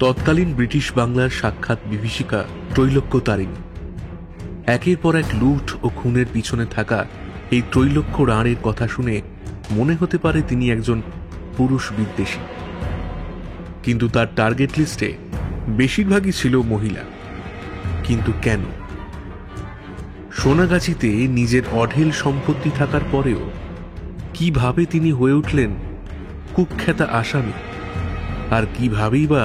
তৎকালীন ব্রিটিশ বাংলার সাক্ষাৎ বিভীষিকা ত্রৈলোক্য তারিণী। একের পর এক লুট ও খুনের পিছনে থাকা এই ত্রৈলোক্য রাঁড়ের কথা শুনে মনে হতে পারে তিনি একজন পুরুষ বিদ্বেষী, কিন্তু তার টার্গেট লিস্টে বেশিরভাগই ছিল মহিলা। কিন্তু কেন? সোনাগাছিতে নিজের অঢেল সম্পত্তি থাকার পরেও কিভাবে তিনি হয়ে উঠলেন কুখ্যাত আসামি, আর কিভাবেই বা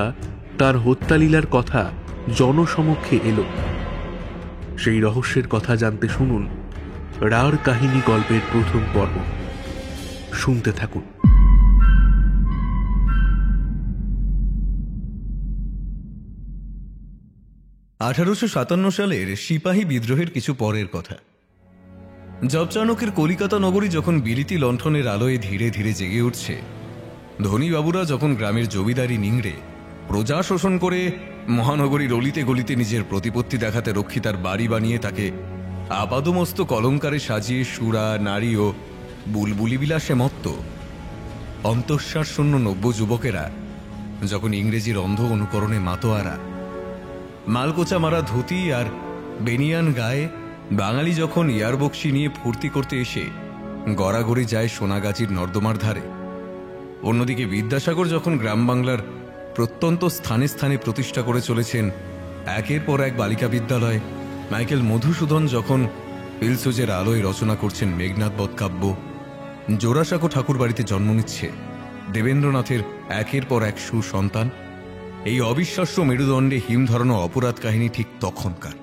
তার হত্যালীলার কথা জনসমক্ষে এলো? সেই রহস্যের কথা জানতে শুনুন রাঁড় কাহিনী গল্পের প্রথম পর্ব। শুনতে থাকুন। 1857 সালের সিপাহী বিদ্রোহের কিছু পরের কথা। জবচানকের কলিকাতা নগরী যখন বিলিতি লণ্ঠনের আলোয় ধীরে ধীরে জেগে উঠছে, ধনী বাবুরা যখন গ্রামের জমিদারি নিংড়ে প্রজা শোষণ করে মহানগরীর অলিতে গলিতে নিজের প্রতিপত্তি দেখাতে রক্ষিতার বাড়ি বানিয়ে তাকে আপাদমস্ত অলঙ্কারে সাজিয়ে সুরা, নারী ও বুলবুলি বিলাসে মত্ত, অন্তঃশ্বাস শূন্য নব্য যুবকেরা যখন ইংরেজির অন্ধ অনুকরণে মাতোয়ারা, মালকোচা মারা ধুতি আর বেনিয়ান গায়ে বাঙালি যখন ইয়ারবক্সি নিয়ে ফুর্তি করতে এসে গড়াগড়ি যায় সোনাগাছির নর্দমার ধারে, অন্যদিকে বিদ্যাসাগর যখন গ্রাম বাংলার প্রত্যন্ত স্থানে স্থানে প্রতিষ্ঠা করে চলেছেন একের পর এক বালিকা বিদ্যালয়, মাইকেল মধুসূদন যখন পিলসুজের আলোয় রচনা করছেন মেঘনাদ বধ কাব্য, জোড়াসাঁকো ঠাকুর বাড়িতে জন্ম নিচ্ছে দেবেন্দ্রনাথের একের পর এক সুসন্তান, এই অবিশ্বাস্য মেরুদণ্ডে হিম ধরানো অপরাধ কাহিনী ঠিক তখনকার।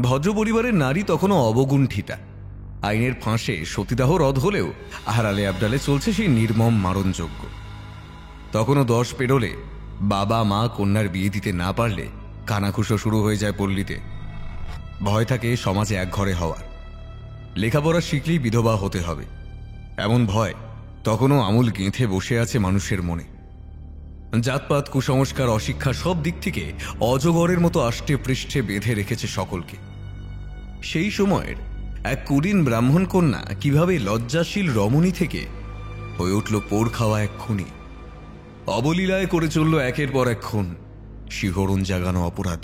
ভদ্র পরিবারের নারী তখনও অবগুণ্ঠিতা। আইনের ফাঁসে সতীদাহ রদ হলেও আহারালে আবডালে চলছে সেই নির্মম মারণযজ্ঞ। তখনও 10 পেরোলে বাবা মা কন্যার বিয়ে দিতে না পারলে কানাঘুষো শুরু হয়ে যায় পল্লীতে। ভয় থাকে সমাজে এক ঘরে হওয়ার, লেখাপড়া শিখলেই বিধবা হতে হবে, এমন ভয় তখনও আমূল গেঁথে বসে আছে মানুষের মনে। জাতপাত, কুসংস্কার, অশিক্ষা সব দিক থেকে অজগরের মতো আষ্টে পৃষ্ঠে বেঁধে রেখেছে সকলকে। সেই সময়ের এক কুলীন ব্রাহ্মণ কন্যা কিভাবে লজ্জাশীল রমণী থেকে হয়ে উঠল পোড় খাওয়া এক খুনি, অবলীলায় করে চলল একের পর এক খুন, শিহরণ জাগানো অপরাধ,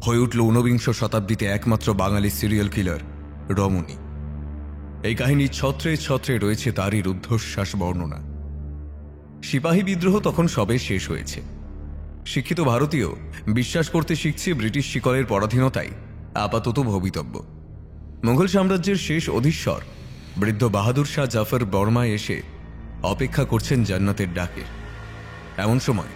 হয়ে উঠল 19 শতাব্দীতে একমাত্র বাঙালি সিরিয়াল কিলার রমণী। এই কাহিনী ছত্রে ছত্রে রয়েছে তারই রুদ্ধশ্বাস বর্ণনা। সিপাহী বিদ্রোহ তখন সবে শেষ হয়েছে। শিক্ষিত ভারতীয় বিশ্বাস করতে শিখছে ব্রিটিশ শিকলের পরাধীনতাই আপাতত ভবিতব্য। মুঘল সাম্রাজ্যের শেষ অধীশ্বর বৃদ্ধ বাহাদুর শাহ জাফর বর্মায় এসে অপেক্ষা করছেন জান্নাতের ডাকে। এমন সময়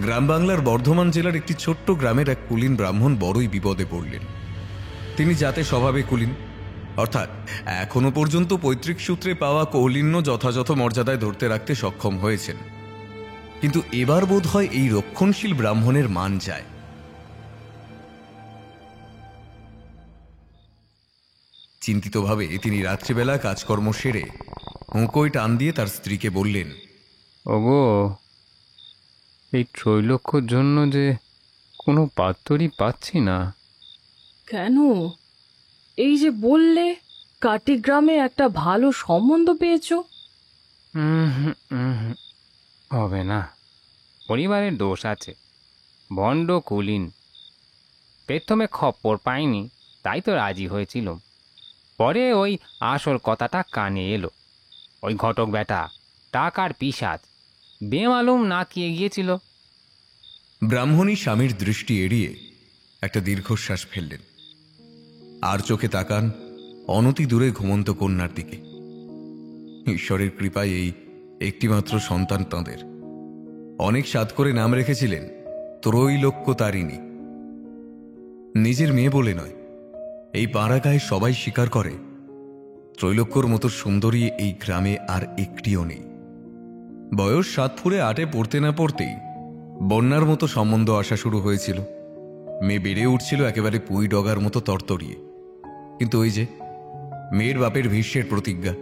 গ্রাম বাংলার বর্ধমান জেলার একটি ছোট্ট গ্রামের এক কুলীন ব্রাহ্মণ বড়ই বিপদে পড়লেন। তিনি জাতে স্বভাবে কুলীন, অর্থাৎ এখনো পর্যন্ত পৈতৃক সূত্রে পাওয়া কৌলিন্য যথাযথ মর্যাদায় ধরতে রাখতে সক্ষম হয়েছেন, কিন্তু এবার বোধ হয় এই রক্ষণশীল ব্রাহ্মণের মান যায়। চিন্তিতভাবে তিনি রাত্রিবেলা কাজকর্ম সেরে হুঁকোয় টান দিয়ে তার স্ত্রীকে বললেন, ওগো, এই ত্রৈলোক্যর জন্য যে কোনো পাত্রই পাচ্ছি না। কেন? এই যে বললে কাটি গ্রামে একটা ভালো সম্বন্ধ পেয়েছো। হবে না, পরিবারের দোষ আছে, ভণ্ড কুলীন। প্রথমে খপ্পর পাইনি, তাই তো রাজি হয়েছিল। পরে ওই আসল কথাটা কানে এলো, ওই ঘটক বেটা টাকার পিশাচ বেমালুম না কিয়ে গিয়েছিল। ব্রাহ্মণী স্বামীর দৃষ্টি এড়িয়ে একটা দীর্ঘশ্বাস ফেললেন, আর চোখে তাকান অনতি দূরে ঘুমন্ত কন্যার দিকে। ঈশ্বরের কৃপায় এই একটিমাত্র সন্তান তাঁদের। অনেক সাধ করে নাম রেখেছিলেন ত্রৈলোক্য তারিণী। নিজের মেয়ে বলে নয়, এই পাড়া গায়ে সবাই স্বীকার করে ত্রৈলোক্যর মতো সুন্দরী এই গ্রামে আর একটিও নেই। বয়স 7 ফুরে 8-এ পড়তে না পড়তেই বন্যার মতো সম্বন্ধ আসা শুরু হয়েছিল। মেয়ে বেড়ে উঠছিল একেবারে পুঁই ডগার মতো তরতরিয়ে। কিন্তু ওই যে মেয়ের বাপের ভীষ্মের প্রতিজ্ঞা,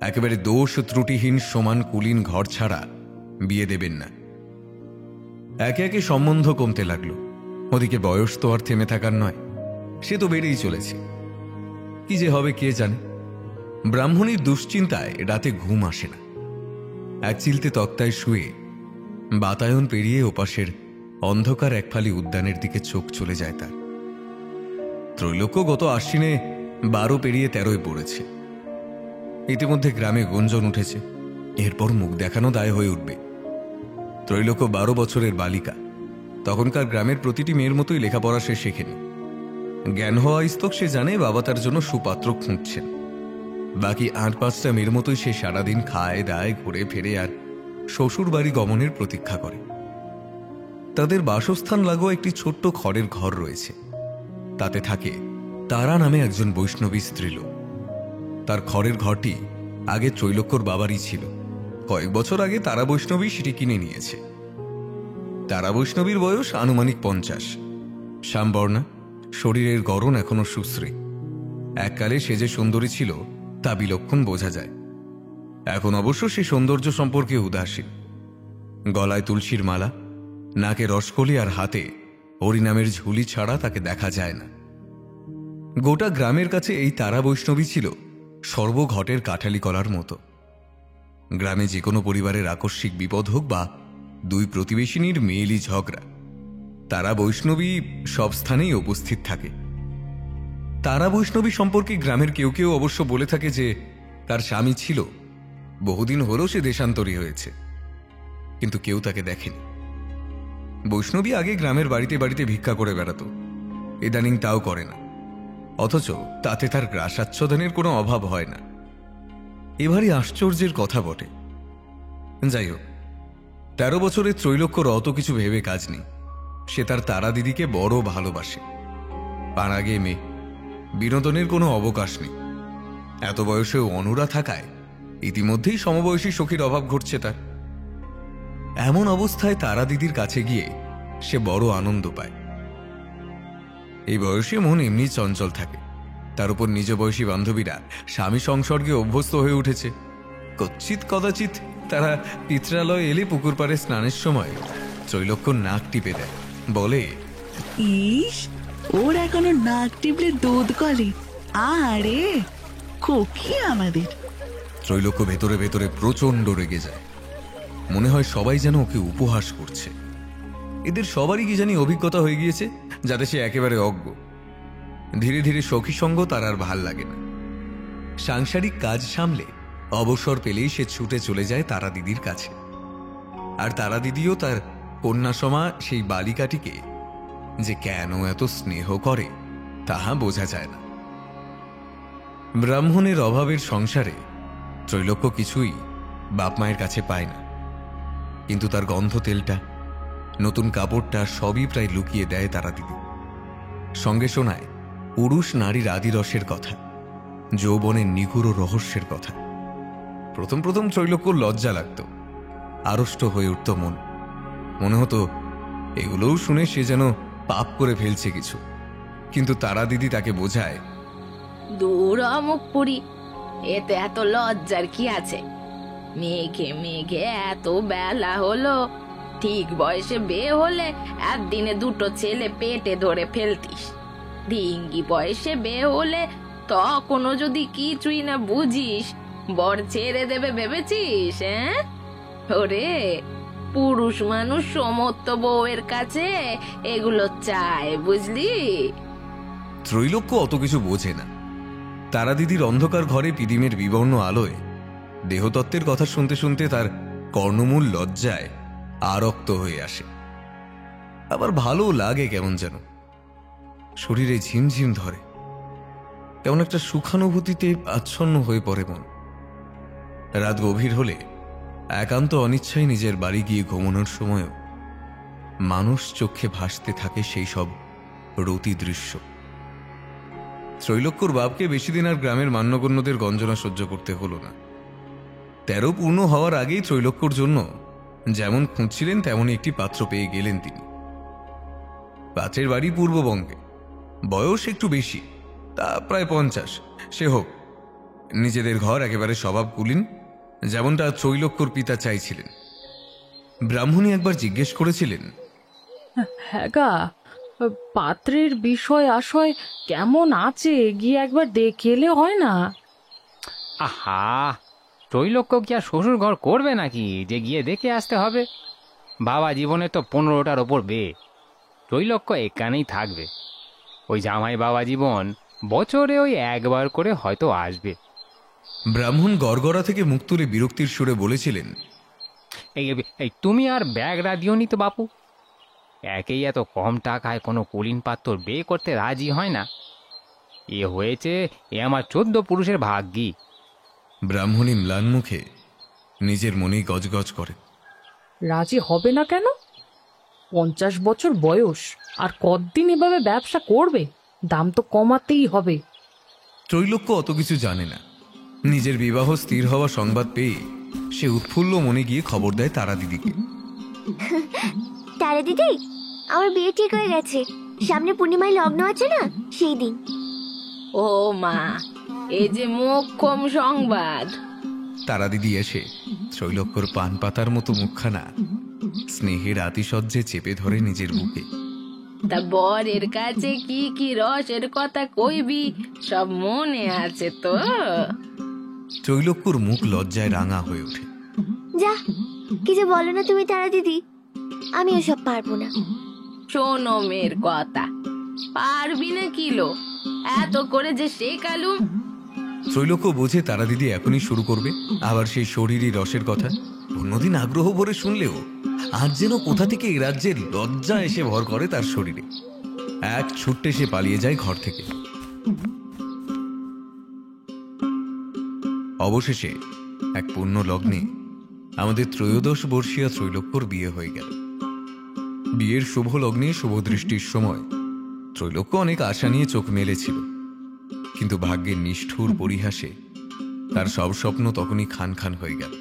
একেবারে দোষ ত্রুটিহীন সমান কুলীন ঘর ছাড়া বিয়ে দেবেন না। একে একে সম্বন্ধ কমতে লাগলো। ওদিকে বয়স তো আর থেমে থাকার নয়, সে তো বেড়েই চলেছে। কি যে হবে কে জানে। ব্রাহ্মণীর দুশ্চিন্তায় রাতে ঘুম আসে না। এক চিলতে তক্তায় শুয়ে বাতায়ন পেরিয়ে ওপাশের অন্ধকার একফালি উদ্যানের দিকে চোখ চলে যায় তার। ত্রৈলোক্য গত আশ্বিনে 12 পেরিয়ে 13 পড়েছে। ইতিমধ্যে গ্রামে গুঞ্জন উঠেছে, এরপর মুখ দেখানো দায় হয়ে উঠবে। ত্রৈলোক্য 12 বছরের বালিকা, তখনকার গ্রামের প্রতিটি মেয়ের মতোই লেখাপড়া সে শেখেনি। জ্ঞান হওয়া ইস্তক সে জানে বাবা তার জন্য সুপাত্র খুঁজছেন। বাকি 8-5টা মেয়ের মতোই সে সারাদিন খায় দায়, ঘুরে ফেরে আর শ্বশুর বাড়ি গমনের প্রতীক্ষা করে। তাদের বাসস্থান লাগোয়া একটি ছোট্ট খড়ের ঘর রয়েছে, তাতে থাকে তারা নামে একজন বৈষ্ণবী স্ত্রীলোক। তার খড়ের ঘরটি আগে ত্রৈলোক্যর বাবারই ছিল। কয়েক বছর আগে তারা বৈষ্ণবী সেটি কিনে নিয়েছে। তারা বৈষ্ণবীর বয়স আনুমানিক 50। শ্যামবর্ণা, শরীরের গড়ন এখনো সুশ্রী। এককালে সে যে সুন্দরী ছিল তা বিলক্ষণ বোঝা যায়। এখন অবশ্য সে সৌন্দর্য সম্পর্কে উদাসীন। গলায় তুলসীর মালা, নাকে রসকলি আর হাতে হরিনামের ঝুলি ছাড়া তাকে দেখা যায় না। গোটা গ্রামের কাছে এই তারা বৈষ্ণবী ছিল সর্বঘটের কাঠালি কলার মতো। গ্রামে যে কোনো পরিবারের আকস্মিক বিপদ হোক বা দুই প্রতিবেশিনীর মেয়েলি ঝগড়া, তারা বৈষ্ণবী সব স্থানেই উপস্থিত থাকে। তারা বৈষ্ণবী সম্পর্কে গ্রামের কেউ কেউ অবশ্য বলে থাকে যে তার স্বামী ছিল, বহুদিন হলো সে দেশান্তরী হয়েছে, কিন্তু কেউ তাকে দেখেনি। বৈষ্ণবী আগে গ্রামের বাড়িতে বাড়িতে ভিক্ষা করে বেড়াত, ইদানিং তাও করে না, অথচ তাতে তার গ্রাসাচ্ছাদনের কোনো অভাব হয় না। এবারই আশ্চর্যের কথা বটে। যাই হোক, 13 বছরে ত্রৈলোক্যর অত কিছু ভেবে কাজ নেই। সে তার তারা দিদিকে বড় ভালোবাসে। পাড়াগে মেয়ে, বিনোদনের কোনো অবকাশ নেই। এত বয়সেও অনুরা থাকায় ইতিমধ্যেই সমবয়সী সখীর অভাব ঘটছে তার। এমন অবস্থায় তারা দিদির কাছে গিয়ে সে বড় আনন্দ পায়। এই বয়সে মন এমনি চঞ্চল থাকে, তার উপর নিজ বয়সী বান্ধবীরা স্বামী সংসর্গে অভ্যস্ত হয়ে উঠেছে। কচ্ছিৎ কদাচিৎ তারা পিত্রালয় এলে পুকুর পাড়ে স্নানের সময় ত্রৈলোক্য নাক টিপে দেয়, বলে, ইস, ওর এখনো নাক টিপলে দুধ গলে। আরে খুকি আমাদের। ত্রৈলোক্য ভেতরে ভেতরে প্রচণ্ড রেগে যায়। মনে হয় সবাই যেন ওকে উপহাস করছে। এদের সবারই কি জানি অভিজ্ঞতা হয়ে গিয়েছে, যাতে সে একেবারে অজ্ঞ। ধীরে ধীরে সখী সঙ্গ তার আর ভাল লাগে না। সাংসারিক কাজ সামলে অবসর পেলেই সে ছুটে চলে যায় তারা দিদির কাছে। আর তারা দিদিও তার কন্যাসমা সেই বালিকাটিকে যে কেন এত স্নেহ করে তাহা বোঝা যায় না। ব্রাহ্মণের অভাবের সংসারে ত্রৈলোক্য কিছুই বাপ মায়ের কাছে পায় না, কিন্তু তার গন্ধ তেলটা, নতুন কাপড়টা সবই প্রায় লুকিয়ে দেয় তারা দিদি। সঙ্গে শোনায় পুরুষ নারীর আদিরসের কথা, যৌবনের নিগুড় রহস্যের কথা। প্রথম প্রথম ত্রৈলোক্য লজ্জা লাগত, আড়ষ্ট হয়ে উঠত মন। মনে হতো এগুলোও শুনে সে যেন পাপ করে ফেলছে কিছু। কিন্তু তারা দিদি তাকে বোঝায়, দূর অমুক পুরি, এতে এত লজ্জার কি আছে? মেঘে মেঘে এত বেলা হলো, ঠিক বয়সে বিয়ে হলে একদিনে 2টো ছেলে পেটে ধরে ফেলতিস। ডিঙ্গি বয়সে বিয়ে হলে তখনও যদি কিছুই না বুঝিস, বর ছেড়ে দেবে ভেবেছিস? হ্যাঁ ওরে, পুরুষ মানুষ সমস্ত বউয়ের কাছে এগুলো চায়, বুঝলি? ত্রৈলোক্য অত কিছু বোঝে না। তারা দিদির অন্ধকার ঘরে পিদিমের বিবর্ণ আলোয় দেহতত্ত্বের কথা শুনতে শুনতে তার কর্ণমূল লজ্জায় আরক্ত হয়ে আসে। আবার ভালো লাগে কেমন যেন, শরীরে ঝিমঝিম ধরে, কেমন একটা সুখানুভূতিতে আচ্ছন্ন হয়ে পড়ে মন। রাত গভীর হলে একান্ত অনিচ্ছায় নিজের বাড়ি গিয়ে ঘুমানোর সময়ও মানুষ চোখে ভাসতে থাকে সেই সব রতি দৃশ্য। ত্রৈলোক্যর বাপকে বেশি দিন আর গ্রামের মান্যগণ্যদের গঞ্জনা সহ্য করতে হলো না। 13 পূর্ণ হওয়ার আগেই ত্রৈলোক্যর জন্য যেমন খুঁজছিলেন তেমনই একটি পাত্র পেয়ে গেলেন তিনি। পাত্রের বাড়ি পূর্ববঙ্গে, বয়স একটু বেশি, তা প্রায় 50। সে হোক, নিজেদের ঘর একেবারে স্বভাব কুলীন, যেমনটা ত্রৈলোক্যর পিতা চাইছিলেন। ব্রাহ্মণী একবার জিজ্ঞেস করেছিলেন, হ্যাঁ গা, পাত্রের বিষয় আশয় কেমন আছে গিয়ে একবার দেখে এলে হয় না? আহা, ত্রৈলোক্য কি আর শ্বশুর ঘর করবে নাকি যে গিয়ে দেখে আসতে হবে? বাবা জীবনে তো 15টার ওপর বিয়ে, ত্রৈলোক্য এখানেই থাকবে। ওই জামাই বাবা জীবন বছরে ওই একবার করে হয়তো আসবে। ব্রাহ্মণ গড়গড়া থেকে মুখ তুলে বিরক্তির সুরে বলেছিলেন, এই এই তুমি আর ব্যাগ রাধিও নি তো বাপু। একেই এত কম টাকায় কোনো কুলীন পাত্র বিয়ে করতে রাজি হয় না। এ হয়েছে এ আমার 14 পুরুষের ভাগ্যি। ব্রাহ্মণী ম্লান মুখে নিজের মনেই গজগজ করে। রাজি হবে না কেন? 50 বছর বয়স, আর কতদিন এভাবে ব্যবসা করবে? দাম তো কমাতেই হবে। ত্রৈলোক্য অত কিছু জানে না। নিজের বিবাহ স্থির হওয়া সংবাদ পেয়ে সে উৎফুল্ল মনে গিয়ে খবর দেয় তারা দিদিকে। তারা দিদি, আমার বিয়ে ঠিক হয়ে গেছে, সামনে পূর্ণিমায় লগ্ন আছে না, সেই দিন। ও মা, এই যে মোক্ষম সংবাদ। তারা দিদি এসে ত্রৈলোক্যর পান পাতার মতো মুখখানা স্নেহের আতিশয্যে চেপে ধরে নিজের বুকে। তা বরের কাছে কি কি রসের কথা কইবি, সব মনে আছে তো? ত্রৈলোক্যর মুখ লজ্জায় রাঙা হয়ে ওঠে। যা, কি যে বলো না তুমি তারা দিদি, আমি ওসব পারবো না। শোনো মেয়ের কথা, পারবি না কিলো, এত করে যে শেখালুম। ত্রৈলোক্য বোঝে তারা দিদি এখনই শুরু করবে আবার সেই শরীরী রসের কথা। অন্যদিন আগ্রহ ভরে শুনলেও আজ যেন কোথা থেকে এই রাজ্যের লজ্জা এসে ভর করে তার শরীরে। এক ছুট্টে সে পালিয়ে যায় ঘর থেকে। অবশেষে এক পূর্ণ লগ্নে আমাদের 13 বর্ষীয়া ত্রৈলোক্যর বিয়ে হয়ে গেল। বিয়ের শুভ লগ্নে শুভ দৃষ্টির সময় ত্রৈলোক্য অনেক আশা নিয়ে চোখ মেলেছিল, কিন্তু ভাগ্যের নিষ্ঠুর পরিহাসে তার সব স্বপ্ন তখনই খান খান হয়ে গেল।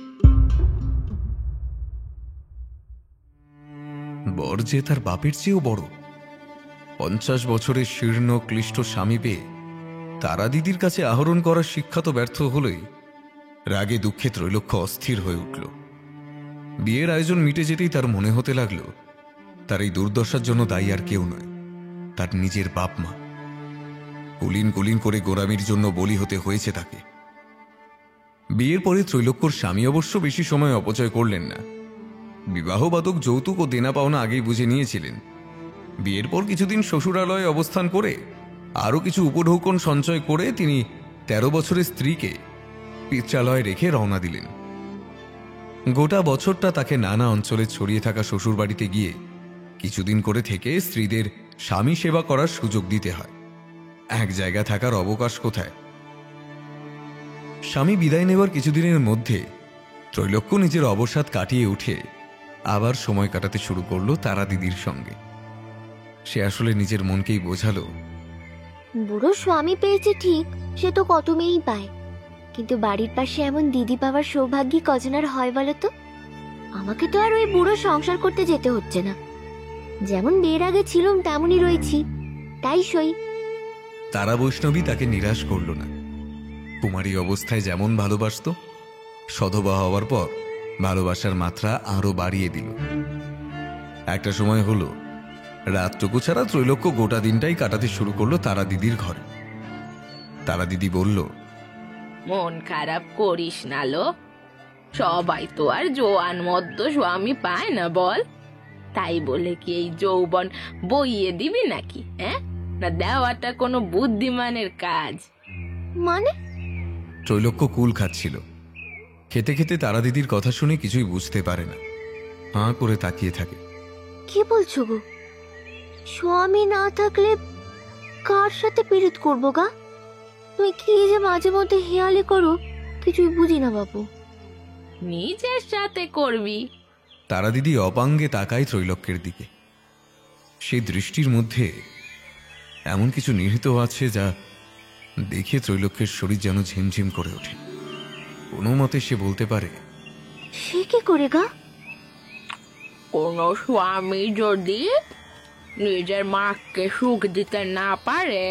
বর যে তার বাপের চেয়েও বড়। 50 বছরের শীর্ণ ক্লিষ্ট স্বামী পেয়ে তারা দিদির কাছে আহরণ করার শিক্ষা তো ব্যর্থ হলেই রাগে দুঃখে ত্রৈলোক্য অস্থির হয়ে উঠল। বিয়ের আয়োজন মিটে যেতেই তার মনে হতে লাগলো তার এই দুর্দশার জন্য দায়ী আর কেউ নয়, তার নিজের বাপ মা। কুলিন কুলিন করে গোরামির জন্য বলি হতে হয়েছে তাকে। বিয়ের পরে ত্রৈলোক্যর স্বামী অবশ্য বেশি সময় অপচয় করলেন না। বিবাহবাদক যৌতুক ও দেনা পাওনা আগেই বুঝে নিয়েছিলেন। বিয়ের পর কিছুদিন শ্বশুরালয়ে অবস্থান করে আরও কিছু উপঢৌকন সঞ্চয় করে তিনি 13 বছরের স্ত্রীকে পিত্রালয়ে রেখে রওনা দিলেন। গোটা বছরটা তাকে নানা অঞ্চলে ছড়িয়ে থাকা শ্বশুর বাড়িতে গিয়ে কিছুদিন করে থেকে স্ত্রীদের স্বামী সেবা করার সুযোগ দিতে হয়। এক জায়গা থাকার অবকাশ কোথায়? স্বামী বিদায় নেবার কিছুদিনের মধ্যে ত্রৈলোক্য নিজের অবসাদ কাটিয়ে উঠে আবার সময় কাটাতে শুরু করলো তারা দিদির সঙ্গে। সে আসলে নিজের মনকেই বোঝালো, বুড়ো স্বামী পেয়েছে ঠিক, সে তো কত মেয়েই পায়, কিন্তু বাড়ির পাশে এমন দিদি পাওয়ার সৌভাগ্যী কজনার হয় বলো তো? আমাকে তো আর ওই বুড়ো সংসার করতে যেতে হচ্ছে না, যেমন বিয়ের আগে ছিলাম তেমনই রয়েছি, তাই সই। তারা বৈষ্ণবী তাকে নিরাশ করল না। কুমারী অবস্থায় যেমন ভালোবাসত, সধবা হওয়ার পর ভালোবাসার মাত্রা আরো বাড়িয়ে দিল। একটা সময় হলো রাতটুকু ছাড়া ত্রৈলোক্য গোটা দিনটাই কাটাতে শুরু করলো তারা দিদির ঘরে। তারা দিদি বলল, মন খারাপ করিস না লো, সবাই তো আর জোয়ান মদ্য স্বামী পায় না বল। তাই বলে কি এই যৌবন বইয়ে দিবি নাকি? হ্যাঁ, না দেওয়াটা কোনো বুদ্ধিমানের কাজ? মানে? ত্রৈলোক্য কুল খাচ্ছিল। খেতে খেতে তারা দিদির কথা শুনে কিছুই বুঝতে পারে না, হাঁ করে তাকিয়ে থাকে। কি বলছো গো? স্বামী না থাকলে কার সাথে পীড়িত করবো গা? তুমি কি যে মাঝে মধ্যে হেয়ালি করো, কিছুই বুঝি না বাবু। নিজের সাথে করবি। তারা দিদি অপাঙ্গে তাকায় ত্রৈলোক্যের দিকে। সেই দৃষ্টির মধ্যে এমন কিছু নিহিত আছে যা দেখে ত্রৈলোক্যের শরীর যেন ঝিমঝিম করে ওঠে। কোনো মতে সে বলতে পারে, সে কি করে গা? কোন স্বামী যদি নিজের মাকে সুখ দিতে না পারে,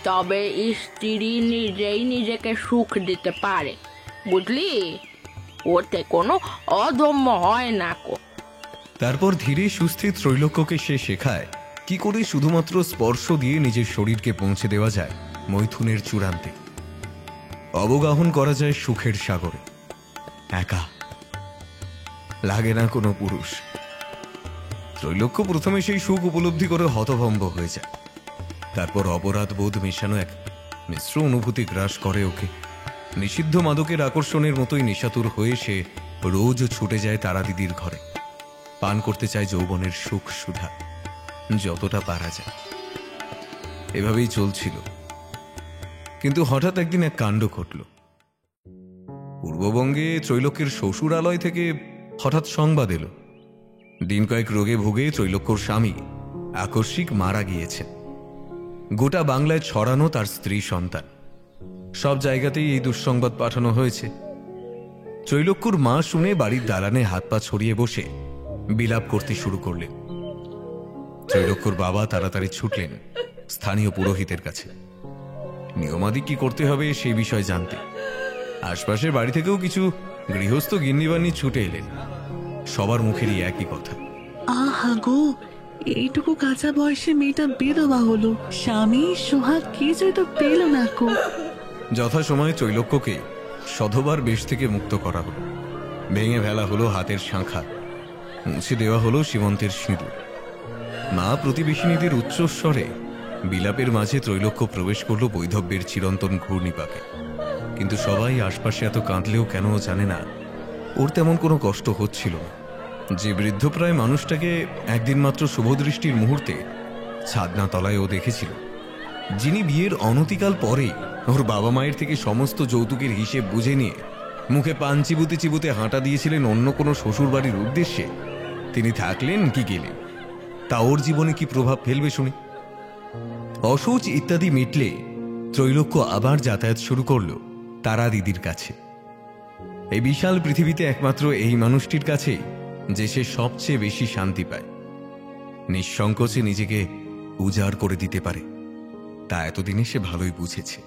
তবে স্ত্রী নিজেই নিজেকে সুখ দিতে পারে, বুঝলি? ওতে কোনো অদম্য হয় না কো। তারপর ধীরে সুস্থে ত্রৈলোক্যকে সে শেখায় কি করে শুধুমাত্র স্পর্শ দিয়ে নিজের শরীরকে পৌঁছে দেওয়া যায় মৈথুনের চূড়ান্তে। অবগাহন করা যায় সুখের সাগরে, একা, লাগে না কোনো পুরুষ। ত্রৈলোক্য প্রথমে সেই সুখ উপলব্ধি করে হতভম্ব হয়ে যায়। তারপর অপরাধ বোধ মেশানো এক মিশ্র অনুভূতি গ্রাস করে ওকে। নিষিদ্ধ মাদকের আকর্ষণের মতোই নেশাতুর হয়ে সে রোজ ছুটে যায় তারা দিদির ঘরে, পান করতে চায় যৌবনের সুখ সুধা যতটা পারা যায়। এভাবেই চলছিল, কিন্তু হঠাৎ একদিন এক কাণ্ড ঘটল। পূর্ববঙ্গে ত্রৈলোক্যের শ্বশুরালয় থেকে হঠাৎ সংবাদ এলো, দিন কয়েক রোগে ভুগে ত্রৈলোক্যর স্বামী আকস্মিক মারা গিয়েছে। গোটা বাংলায় ছড়ানো তার স্ত্রী সন্তান, সব জায়গাতেই এই দুঃসংবাদ পাঠানো হয়েছে। ত্রৈলোক্যর মা শুনে বাড়ির দালানে হাত পা ছড়িয়ে বসে বিলাপ করতে শুরু করলেন। ত্রৈলোক্যর বাবা তাড়াতাড়ি ছুটলেন স্থানীয় পুরোহিতের কাছে, নিয়মাদি কি করতে হবে সেই বিষয় জানতে। আশপাশের বাড়ি থেকেও কিছু গৃহস্থ গিন্নিবান্নি ছুটে এলেন। সবার মুখেরই একই কথা, আহা গো, এইটুকু কাঁচা বয়সে মেয়েটা বেদবা হলো, স্বামী সোহাগ কিছুই তো পেল না কো। যথাসময়ে ত্রৈলোক্যকে সধবার বেশ থেকে মুক্ত করা হলো। ভেঙে ফেলা হলো হাতের শাঁখা, মুছে দেওয়া হলো সীমন্তের সিঁদুর। মা প্রতিবেশিনীদের উচ্চস্বরে বিলাপের মাঝে ত্রৈলোক্য প্রবেশ করল বৈধব্যের চিরন্তন ঘূর্ণিপাকে। কিন্তু সবাই আশপাশে এত কাঁদলেও কেন জানে না, ওর তেমন কোনো কষ্ট হচ্ছিল না। যে বৃদ্ধপ্রায় মানুষটাকে একদিন মাত্র শুভদৃষ্টির মুহূর্তে ছাদনা তলায় ও দেখেছিল, যিনি বিয়ের অনতিকাল পরেই ওর বাবা মায়ের থেকে সমস্ত যৌতুকের হিসেব বুঝে নিয়ে মুখে পান চিবুতে চিবুতে হাঁটা দিয়েছিলেন অন্য কোনো শ্বশুর বাড়ির উদ্দেশ্যে, তিনি থাকলেন কি গেলেন, তা ওর জীবনে কি প্রভাব ফেলবে শুনি। অশৌচ ইত্যাদি মিটলে ত্রৈলোক্য আবার যাতায়াত শুরু করল তারা দিদির কাছে। এই বিশাল পৃথিবীতে একমাত্র এই মানুষটির কাছেই যে সে সবচেয়ে বেশি শান্তি পায়, নিঃসংকোচে নিজেকে উজাড় করে দিতে পারে, তা এতদিনে সে ভালোই বুঝেছে।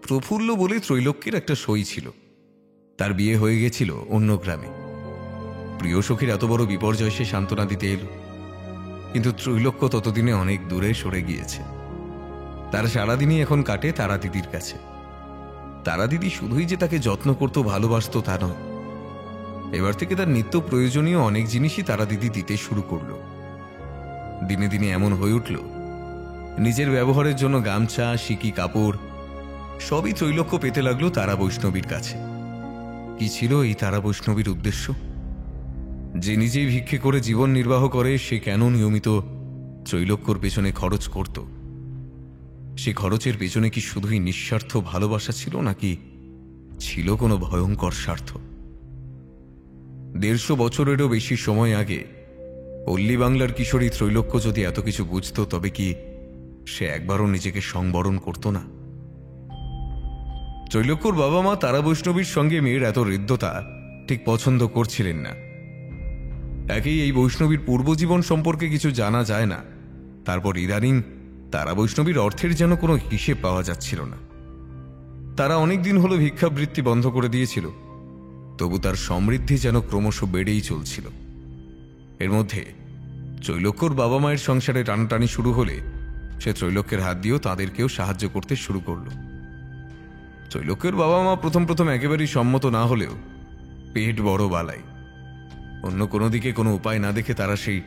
প্রফুল্ল বলে ত্রৈলোক্যের একটা সই ছিল, তার বিয়ে হয়ে গেছিল অন্য গ্রামে। প্রিয় সখীর এত বড় বিপর্যয় সে সান্ত্বনা দিতে এলো, কিন্তু ত্রৈলোক্য ততদিনে অনেক দূরে সরে গিয়েছে। তার সারাদিনই এখন কাটে তারা দিদির কাছে। তারা দিদি শুধুই যে তাকে যত্ন করত ভালোবাসত তা নয়, এবার থেকে তার নিত্য প্রয়োজনীয় অনেক জিনিসই তারা দিদি দিতে শুরু করলো। দিনে দিনে এমন হয়ে উঠল, নিজের ব্যবহারের জন্য গামছা, সিকি, কাপড় সবই ত্রৈলোক্য পেতে লাগলো তারা বৈষ্ণবীর কাছে। কি ছিল এই তারা বৈষ্ণবীর উদ্দেশ্য? যে নিজেই ভিক্ষে করে জীবন নির্বাহ করে, সে কেন নিয়মিত ত্রৈলোক্যর পেছনে খরচ করত? সে খরচের পেছনে কি শুধুই নিঃস্বার্থ ভালোবাসা ছিল, নাকি ছিল কোনো ভয়ঙ্কর স্বার্থ? 150 বছরেরও বেশি সময় আগে পল্লী বাংলার কিশোরী ত্রৈলোক্য যদি এত কিছু বুঝত, তবে কি সে একবারও নিজেকে সংবরণ করত না? ত্রৈলোক্যর বাবা মা তারা বৈষ্ণবীর সঙ্গে মেয়ের এত হৃদ্যতা ঠিক পছন্দ করছিলেন না। একেই এই বৈষ্ণবীর পূর্বজীবন সম্পর্কে কিছু জানা যায় না, তারপর ইদানিং তারা বৈষ্ণবীর অর্থের যেন কোনো হিসেব পাওয়া যাচ্ছিল না। তারা অনেকদিন হলো ভিক্ষাবৃত্তি বন্ধ করে দিয়েছিল, তবু তার সমৃদ্ধি যেন ক্রমশ বেড়েই চলছিল। এর মধ্যে ত্রৈলোক্যর বাবা মায়ের সংসারে টানাটানি শুরু হলে সে ত্রৈলোক্যের হাত দিয়েও তাদেরকেও সাহায্য করতে শুরু করল। ত্রৈলোক্যের বাবা মা প্রথম প্রথম একেবারেই সম্মত না হলেও পেট বড় বালাই, অন্য কোনো দিকে কোনো উপায় না দেখে তারা সেই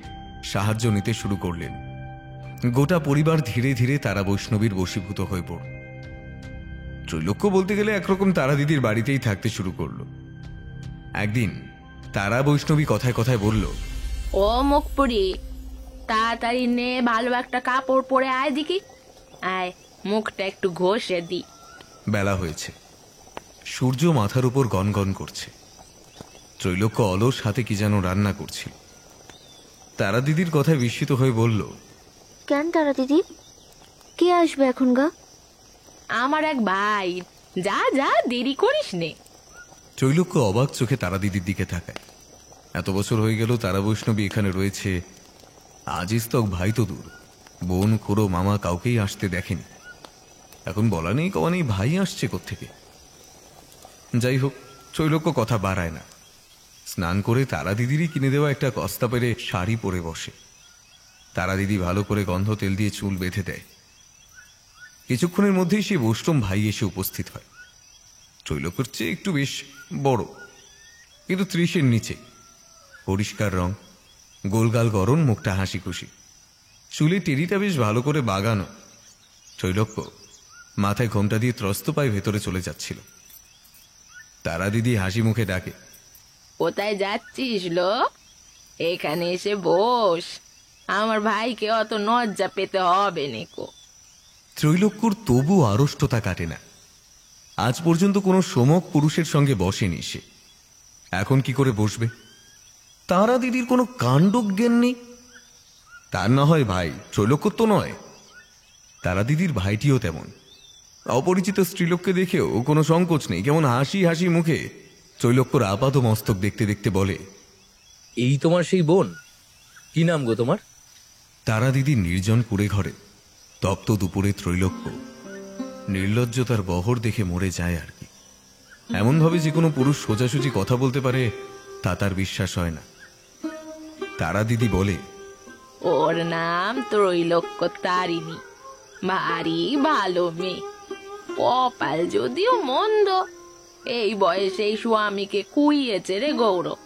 সাহায্য নিতে শুরু করলেন। গোটা পরিবার ধীরে ধীরে তারা বৈষ্ণবীর বশীভূত হয়ে পড়ল। ত্রৈলোক্য বলতে গেলে একরকম তারা দিদির বাড়িতেই থাকতে শুরু করল। একদিন তারা বৈষ্ণবী কথায় কথায় বলল, ও মুখপুরি, তাড়াতাড়ি নে, ভালো একটা কাপড় পরে আয় দেখি, আয় মুখটা একটু ঘষে দি। বেলা হয়েছে, সূর্য মাথার উপর গনগন করছে। ত্রৈলোক্য অলস হাতে কি যেন রান্না করছিল। তারা দিদির কথায় বিস্মিত হয়ে বলল, কেন তারা দিদি, কে আসবে এখন গা? আমার এক ভাই, যা যা দেরি করিস নে। ত্রৈলোক্য অবাক চোখে তারা দিদির দিকে তাকায়। এত বছর হয়ে গেল তারা বৈষ্ণবী এখানে রয়েছে, আজিজ তক ভাই তো দূর, বোন, খুড়ো, মামা কাউকেই আসতে দেখেনি। এখন বলা নেই কওয়া নেই ভাই আসছে কোত্থেকে। যাই হোক, ত্রৈলোক্য কথা বাড়ায় না। স্নান করে তারা দিদিরই কিনে দেওয়া একটা কস্তা পেরে শাড়ি পরে বসে। তারা দিদি ভালো করে গন্ধ তেল দিয়ে চুল বেঁধে দেয়। কিছুক্ষণের মধ্যেই সেই বৈষ্ণব ভাই এসে উপস্থিত হয়। ত্রৈলোক্যর চেয়ে একটু বেশ বড়, কিন্তু 30-এর নিচে। পরিষ্কার রং, গোলগাল গরম, মুখটা হাসি খুশি, চুলে টেরিটা বেশ ভালো করে বাগানো। ত্রৈলোক্য মাথায় ঘোমটা দিয়ে ত্রস্ত পায়ে ভেতরে চলে যাচ্ছিল। তারা দিদি হাসি মুখে ডাকে, কোথায় যাচ্ছিস লো? এখানে এসে বস, আমার ভাইকে অত লজ্জা পেতে হবে নেকো। ত্রৈলোক্যর তবু আড়ষ্টতা কাটে না। আজ পর্যন্ত কোনো সমক পুরুষের সঙ্গে বসেনি সে, এখন কি করে বসবে? তারা দিদির কোনো কাণ্ডজ্ঞান নেই। তার না হয় ভাই, ত্রৈলোক্য তো নয়। তারা দিদির ভাইটিও তেমন। অপরিচিত স্ত্রীলোককে দেখেও কোনো সংকোচ নেই, কেমন হাসি হাসি মুখে ত্রৈলোক্যর আপাত মস্তক দেখতে দেখতে বলে, এই তোমার সেই বোন? কি নাম গো তোমার? তারা দিদির নির্জন কুড়ে ঘরে তপ্ত দুপুরে ত্রৈলোক্য নির্লজ্জতার বহর দেখে মরে যায় আর কি। এমনভাবে যে কোনো পুরুষ সোজাসুজি কথা বলতে পারে তা তার বিশ্বাস হয় না। তারা দিদি বলে, ওর নাম ত্রৈলোক্য তারিণী, ভারী ভালো মেয়ে, কপাল যদিও মন্দ, এই বয়সে স্বামীকে কুইয়েছে রে গৌরব।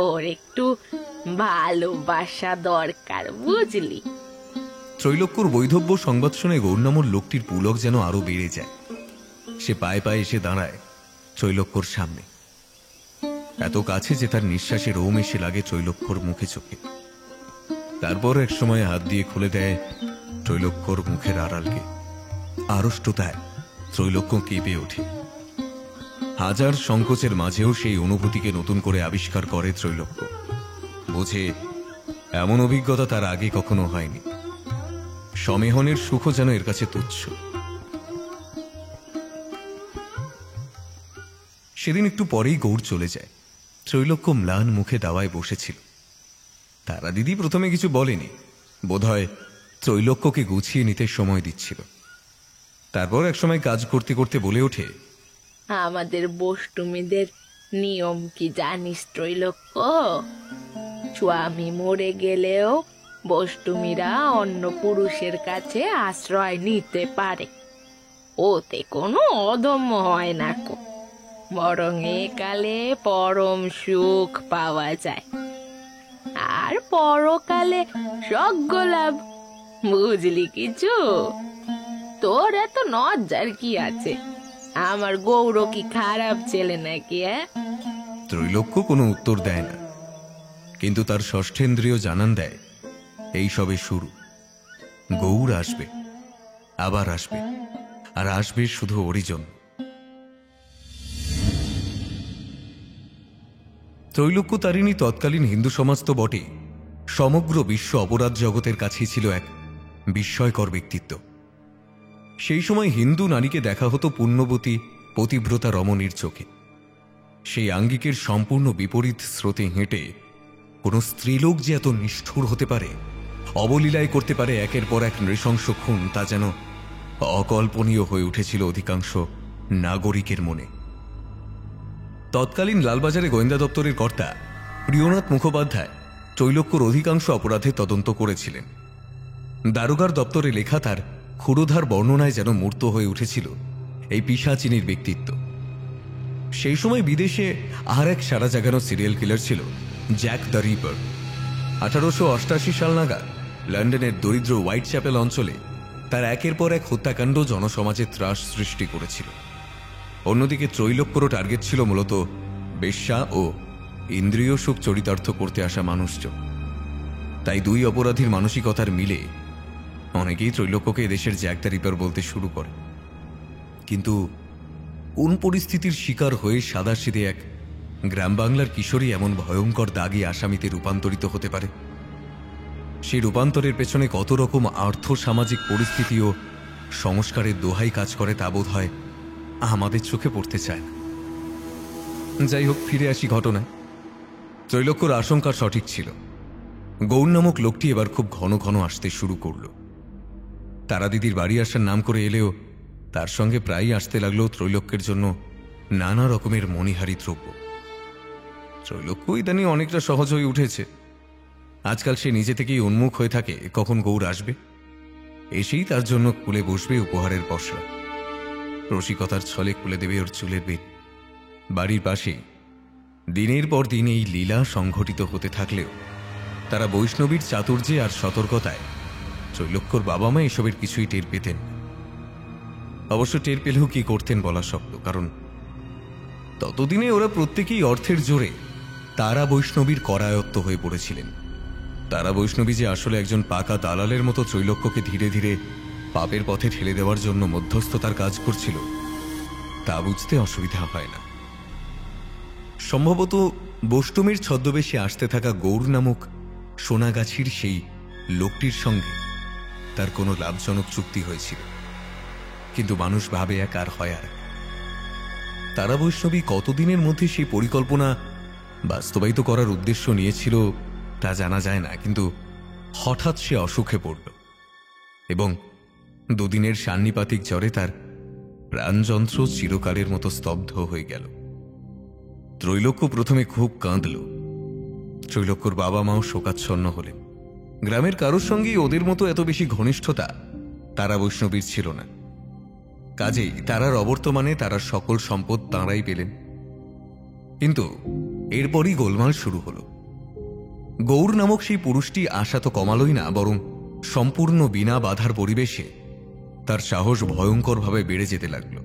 ওর একটু ভালোবাসা দরকার, বুঝলি? ত্রৈলোক্যর বৈধব্য সংবাদ শুনে গৌরনামর লোকটির পুলক যেন আরো বেড়ে যায়। সে পায়ে পায়ে এসে দাঁড়ায় ত্রৈলোক্যর সামনে, এত কাছে যে তার নিঃশ্বাসের রোম এসে লাগে ত্রৈলোক্যর মুখে চোখে। তারপর এক সময় হাত দিয়ে খুলে দেয় ত্রৈলোক্যর মুখের আড়ালকে। আড়ষ্টতায় ত্রৈলোক্য কেঁপে ওঠে। হাজার সংকোচের মাঝেও সেই অনুভূতিকে নতুন করে আবিষ্কার করে ত্রৈলোক্য। বোঝে এমন অভিজ্ঞতা তার আগে কখনো হয়নি। সমেহনের সুখও যেন এর কাছে তুচ্ছ। সেদিন একটু পরেই গৌর চলে যায়। ত্রৈলোক্য ম্লান মুখে দাওয়ায় বসেছিল। তারা দিদি প্রথমে কিছু বলেনি, বোধহয় ত্রৈলোক্যকে গুছিয়ে নিতে সময় দিচ্ছিল। তারপর একসময় কাজ করতে করতে বলে ওঠে, আমাদের বষ্টুমিদের নিয়ম কি জানিস ত্রৈলোক্য? স্বামী মরে গেলেও বষ্টুমিরা অন্য পুরুষের কাছে আশ্রয় নিতে পারে, ওতে কোনো অদম্য হয় না কো, বরং একালে পরম সুখ পাওয়া যায়, আর পরকালে স্বর্গ লাভ। বুঝলি কিছু? তোর এত লজ্জার কি আছে? আমার গৌর কি খারাপ ছেলে নাকি? ত্রৈলোক্য কোনো উত্তর দেয় না, কিন্তু তার ষষ্ঠেন্দ্রিয় জানান দেয় এই সবে শুরু। গৌর আসবে, আবার আসবে, আর আসবে শুধু ওরই জন্য। ত্রৈলোক্য তারিণী তৎকালীন হিন্দু সমাজ তো বটেই, সমগ্র বিশ্ব অপরাধ জগতের কাছেই ছিল এক বিস্ময়কর ব্যক্তিত্ব। সেই সময় হিন্দু নারীকে দেখা হতো পুণ্যবতী পতিব্রতা রমণীর চোখে। সেই আঙ্গিকের সম্পূর্ণ বিপরীত স্রোতে হেঁটে কোনো স্ত্রীলোক যে এত নিষ্ঠুর হতে পারে, অবলীলায় করতে পারে একের পর এক নৃশংস খুন, তা যেন অকল্পনীয় হয়ে উঠেছিল অধিকাংশ নাগরিকের মনে। তৎকালীন লালবাজারে গোয়েন্দা দপ্তরের কর্তা প্রিয়নাথ মুখোপাধ্যায় ত্রৈলোক্যর অধিকাংশ অপরাধে তদন্ত করেছিলেন। দারোগার দপ্তরে লেখা তার ক্ষুরোধার বর্ণনায় যেন মূর্ত হয়ে উঠেছিল এই পিশাচিনীর ব্যক্তিত্ব। সেই সময় বিদেশে আর এক সারা জাগানো সিরিয়াল কিলার ছিল জ্যাক দ্য রিপার। 1888 সাল নাগাদ লন্ডনের দরিদ্র হোয়াইট চ্যাপেল অঞ্চলে তার একের পর এক হত্যাকাণ্ড জনসমাজে ত্রাস সৃষ্টি করেছিল। অন্যদিকে ত্রৈলোক্যরও টার্গেট ছিল মূলত বেশ্যা ও ইন্দ্রিয় সুখ চরিতার্থ করতে আসা মানুষজন। তাই দুই অপরাধীর মানসিকতার মিলে অনেকেই ত্রৈলোক্যকে এদেশের জ্যাক দ্য রিপার বলতে শুরু করে। কিন্তু কোন পরিস্থিতির শিকার হয়ে সাদাসিধে এক গ্রাম বাংলার কিশোরী এমন ভয়ঙ্কর দাগী আসামিতে রূপান্তরিত হতে পারে? সেই রূপান্তরের পেছনে কত রকম আর্থ সামাজিক পরিস্থিতি ও সংস্কারের দোহাই কাজ করে তা বোধ হয় আমাদের চোখে পড়তে চায় না। যাই হোক, ফিরে আসি ঘটনায়। ত্রৈলোক্যর আশঙ্কা সঠিক ছিল। গৌর নামক লোকটি এবার খুব ঘন ঘন আসতে শুরু করল। তারা দিদির বাড়ি আসার নাম করে এলেও তার সঙ্গে প্রায়ই আসতে লাগলো ত্রৈলোক্যের জন্য নানা রকমের মণিহারি দ্রব্য। ত্রৈলোক্য ইদানি অনেকটা সহজ হয়ে উঠেছে। আজকাল সে নিজে থেকেই উন্মুখ হয়ে থাকে কখন গৌর আসবে, এসেই তার জন্য কুলে বসবে উপহারের পসরা। রসিকতার ছলে খুলে দেবে ওর চুলের বেল। বাড়ির পাশে দিনের পর দিন এই লীলা সংঘটিত হতে থাকলেও তারা বৈষ্ণবীর চাতুর্যে আর সতর্কতায় ত্রৈলোক্যর বাবা মা এসবের কিছুই টের পেতেন। অবশ্য টের পেলেও কি করতেন বলা শক্ত, কারণ ততদিনে ওরা প্রত্যেকেই অর্থের জোরে তারা বৈষ্ণবীর করায়ত্ত হয়ে পড়েছিলেন। তারা বৈষ্ণবী যে আসলে একজন পাকা দালালের মতো ত্রৈলোক্যকে ধীরে ধীরে পাপের পথে ঠেলে দেওয়ার জন্য মধ্যস্থতার কাজ করছিল তা বুঝতে অসুবিধা হয় না। সম্ভবত বৈষ্ণবীর ছদ্মবেশে আসতে থাকা গৌর নামক সোনাগাছির সেই লোকটির সঙ্গে তার কোনো লাভজনক চুক্তি হয়েছিল, কিন্তু মানুষ ভাবে এক আর হয় আর। তারা বৈষ্ণবী কতদিনের মধ্যে সেই পরিকল্পনা বাস্তবায়িত করার উদ্দেশ্য নিয়েছিল তা জানা যায় না, কিন্তু হঠাৎ সে অসুখে পড়ল এবং দুদিনের সান্নিপাতিক জ্বরে তার প্রাণযন্ত্র চিরকালের মতো স্তব্ধ হয়ে গেল। ত্রৈলোক্য প্রথমে খুব কাঁদল। ত্রৈলোক্যর বাবা মাও শোকাচ্ছন্ন হলেন। গ্রামের কারোর সঙ্গেই ওদের মতো এত বেশি ঘনিষ্ঠতা তারা বৈষ্ণবীর ছিল না। কাজেই তারার অবর্তমানে তারা সকল সম্পদ তাঁরাই পেলেন। কিন্তু এরপরই গোলমাল শুরু হল। গৌর নামক সেই পুরুষটি আশা তো কমালই না, বরং সম্পূর্ণ বিনা বাধার পরিবেশে তার সাহস ভয়ঙ্করভাবে বেড়ে যেতে লাগল।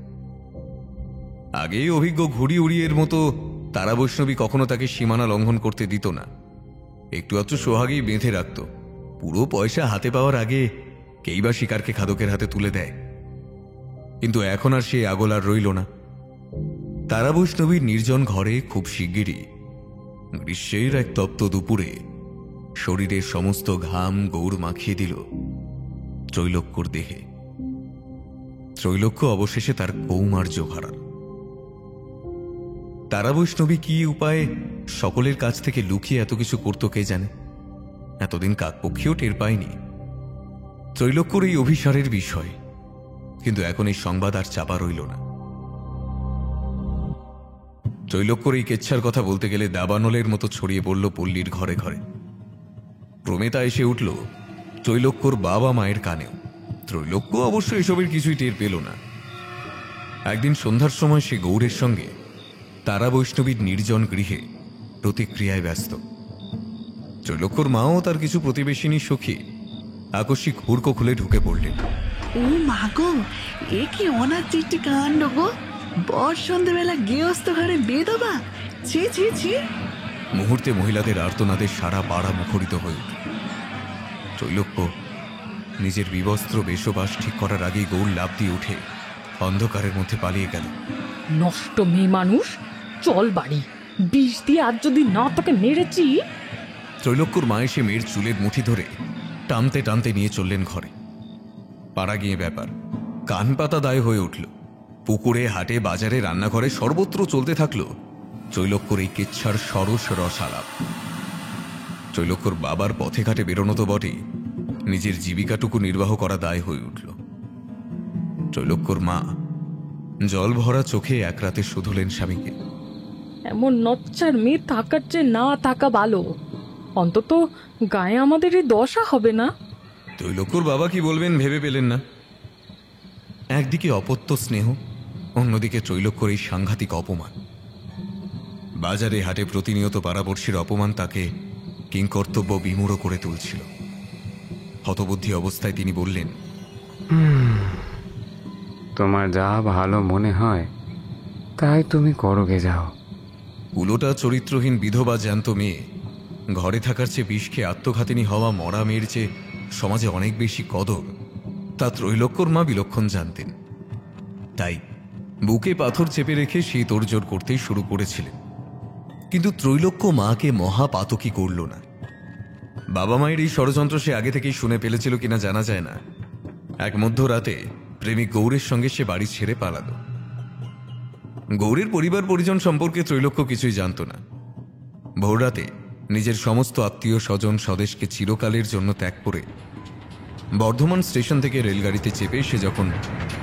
আগেই অভিজ্ঞ ঘুড়ি উড়িয়ের মতো তারা বৈষ্ণবী কখনো তাকে সীমানা লঙ্ঘন করতে দিত না। একটু আধটু সোহাগেই বেঁধে রাখত। পুরো পয়সা হাতে পাওয়ার আগে কেই বা শিকারকে খাদকের হাতে তুলে দেয়। কিন্তু এখন আর সে আগল আর রইল না। তারা বৈষ্ণবীর নির্জন ঘরে খুব শিগগিরই গ্রীষ্মের এক তপ্ত দুপুরে শরীরের সমস্ত ঘাম গৌর মাখিয়ে দিল ত্রৈলোক্যর দেহে। ত্রৈলোক্য অবশেষে তার কৌমার্য হারাল। তারা বৈষ্ণবী কি উপায়ে সকলের কাছ থেকে লুকিয়ে এত কিছু করত কে জানে। এতদিন কাকপক্ষীও টের পায়নি ত্রৈলোক্যর এই অভিসারের বিষয়, কিন্তু এখন এই সংবাদ আর চাপা রইল না। ত্রৈলোক্যর এই কেচ্ছার কথা বলতে গেলে দাবানলের মতো ছড়িয়ে পড়ল পল্লীর ঘরে ঘরে। প্রমেতা এসে উঠল ত্রৈলোক্যর বাবা মায়ের কানেও। ত্রৈলোক্য অবশ্য এসবের কিছুই টের পেল না। একদিন সন্ধ্যার সময় সে গৌরের সঙ্গে তারা বৈষ্ণবীর নির্জন গৃহে প্রতিক্রিয়ায় ব্যস্ত। ত্রৈলোক্যর মাও তার কিছু প্রতিবেশিনী সখী আকস্মিক হুড়কো খুলে ঢুকে পড়লেন। ও মা গো, এ কি অনার চিঠি কাণ্ড গো! বর সন্ধ্যেবেলা গৃহস্থ ঘরে বেদবা! ছি ছি ছি! মুহূর্তে মহিলাদের আর্তনাদের সারা পাড়া মুখরিত হয়ে উঠল। ত্রৈলোক্য নিজের বিবস্ত্র বেশবাস ঠিক করার আগেই গৌর লাফ দিয়ে উঠে অন্ধকারের মধ্যে পালিয়ে গেল। নষ্ট মেয়ে মানুষ, চল বাড়ি। বিষ দিয়ে আজ যদি না তোকে মেরেছি। ত্রৈলোক্যর মা এসে মেয়ের চুলের মুঠি ধরে টানতে টানতে নিয়ে চললেন ঘরে। পাড়া গিয়ে ব্যাপার কান পাতা দায় হয়ে উঠল। পুকুরে, হাটে, বাজারে, রান্নাঘরে সর্বত্র চলতে থাকলো ত্রৈলোক্যর এই কেচ্ছার সরস রসালাপ। ত্রৈলোক্যর বাবার পথে ঘাটে বেরোনো তো বটেই, নিজের জীবিকাটুকু নির্বাহ করা দায় হয়ে উঠল। ত্রৈলোক্যর মা জল ভরা চোখে এক রাতে শুধলেন স্বামীকে। এমন নচ্চার মেয়ে থাকার চেয়ে না থাকা ভালো। অন্তত গায়ে আমাদের এই দশা হবে না। ত্রৈলোক্যর বাবা কি বলবেন ভেবে পেলেন না। একদিকে অপত্য স্নেহ, অন্যদিকে ত্রৈলোক্যর এই সাংঘাতিক অপমান। বাজারে হাটে প্রতিনিয়ত পাড়াপড়শির অপমান তাকে কিংকর্তব্য বিমূঢ় করে তুলছিল। হতবুদ্ধি অবস্থায় তিনি বললেন, তোমার যা ভালো মনে হয় তাই তুমি করোগে যাও। উলোটা চরিত্রহীন বিধবা জ্যান্ত মেয়ে ঘরে থাকার চেয়ে বিষ খেয়ে আত্মঘাতিনী হওয়া মরা মেয়ের চেয়ে সমাজে অনেক বেশি কদর তা ত্রৈলোক্যর মা বিলক্ষণ জানতেন। তাই বুকে পাথর চেপে রেখে সেই তোড়জোড় করতেই শুরু করেছিলেন। কিন্তু ত্রৈলোক্য মাকে মহাপাতকী করল না। বাবা মায়ের এই ষড়যন্ত্র সে আগে থেকেই শুনে ফেলেছিল কিনা জানা যায় না। এক মধ্যরাতে প্রেমিক গৌরের সঙ্গে সে বাড়ি ছেড়ে পালাল। গৌরের পরিবার পরিজন সম্পর্কে ত্রৈলোক্য কিছুই জানত না। ভোররাতে নিজের সমস্ত আত্মীয় স্বজন স্বদেশকে চিরকালের জন্য ত্যাগ করে বর্ধমান স্টেশন থেকে রেলগাড়িতে চেপে সে যখন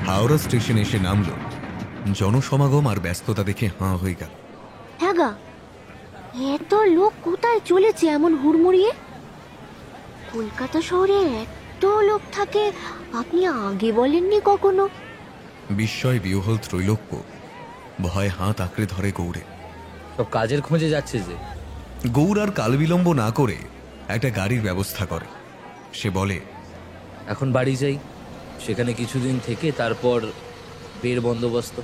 হাওড়া স্টেশনে এসে নামল, জনসমাগম আর ব্যস্ততা দেখে হাঁ হয়ে গেল। হ্যাঁ গা, এত লোক কোথায় চলেছে এমন হুড়মুড়িয়ে? কলকাতা শহরে এত লোক থাকে আপনি আগে বলেননি কখনো। বিস্ময় বিহ্বল ত্রৈলোক্য ভয় হাত আঁকড়ে ধরে গৌরে। সব কাজের খোঁজে যাচ্ছে যে। গৌর আর কালবিলম্ব না করে একটা গাড়ির ব্যবস্থা করে। সে বলে, এখন বাড়ি যাই, সেখানে কিছুদিন থেকে তারপর বের বন্দোবস্ত।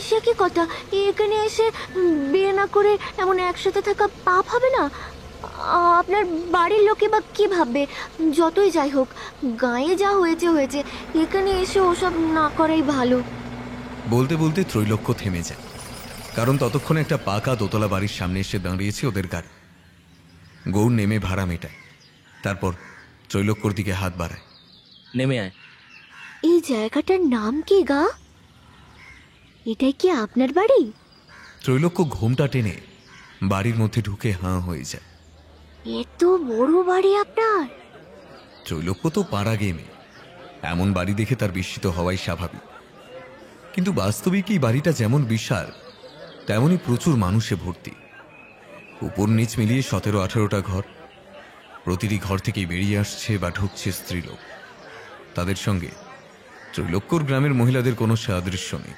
সে কি কথা, এখানে এসে বিয়ে না করে এমন একসাথে থাকা পাপ হবে না? আপনার বাড়ির লোকে বা কি ভাববে? যতই যাই হোক, গায়ে যা হয়েছে হয়েছে, এখানে এসে ওসব না করাই ভালো। বলতে বলতে ত্রৈলোক্য থেমে যায়, কারণ ততক্ষণে একটা পাকা দোতলা বাড়ির সামনে এসে দাঁড়িয়েছে ওদের গাড়ি। গৌর নেমে ভাড়া মেটায়, তারপর ত্রৈলোক্যর দিকে হাত বাড়ায়। নেমে আয়। এই জায়গাটার নাম কি গা? এটাই কি আপনার বাড়ি? ত্রৈলোক্য ঘোমটা টেনে বাড়ির মধ্যে ঢুকে হাঁ হয়ে যায়। এত বড় বাড়ি আপনার? ত্রৈলোক্য তো পাড়া গেমে, এমন বাড়ি দেখে তার বিস্মিত হওয়াই স্বাভাবিক। কিন্তু বাস্তবিক এই বাড়িটা যেমন বিশাল, তেমনই প্রচুর মানুষে ভর্তি। উপর নিচ মিলিয়ে 17-18টা ঘর। প্রতিটি ঘর থেকেই বেরিয়ে আসছে বা ঢুকছে স্ত্রীলোক। তাদের সঙ্গে ত্রৈলোক্যর গ্রামের মহিলাদের কোনো সাদৃশ্য নেই।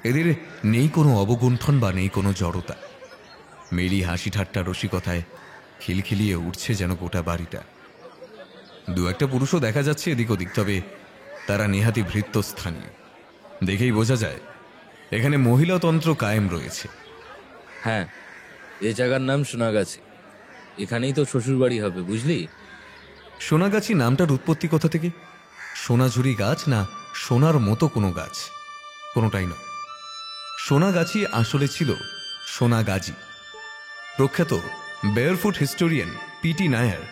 এদের নেই কোনো অবগুণ্ঠন বা নেই কোনো জড়তা। মেলি হাসি ঠাট্টা রসিকতায় খিলখিলিয়ে উঠছে যেন গোটা বাড়িটা। দু একটা পুরুষও দেখা যাচ্ছে এদিক ওদিক, তবে তারা নেহাতি ভৃত্যস্থানীয়। দেখেই বোঝা যায় এখানে মহিলাতন্ত্র কায়েম রয়েছে। হ্যাঁ, এই জায়গার নাম সোনাগাছি। এখানেই তো শ্বশুর বাড়ি হবে, বুঝলি? সোনাগাছি নামটার উৎপত্তি কোথা থেকে? সোনাঝুরি গাছ না সোনার মতো কোনো গাছ? কোনোটাই নয়। সোনাগাছি আসলে ছিল সোনাগাজী। প্রখ্যাত বেয়ারফুট হিস্টোরিয়ান পিটি নায়ার,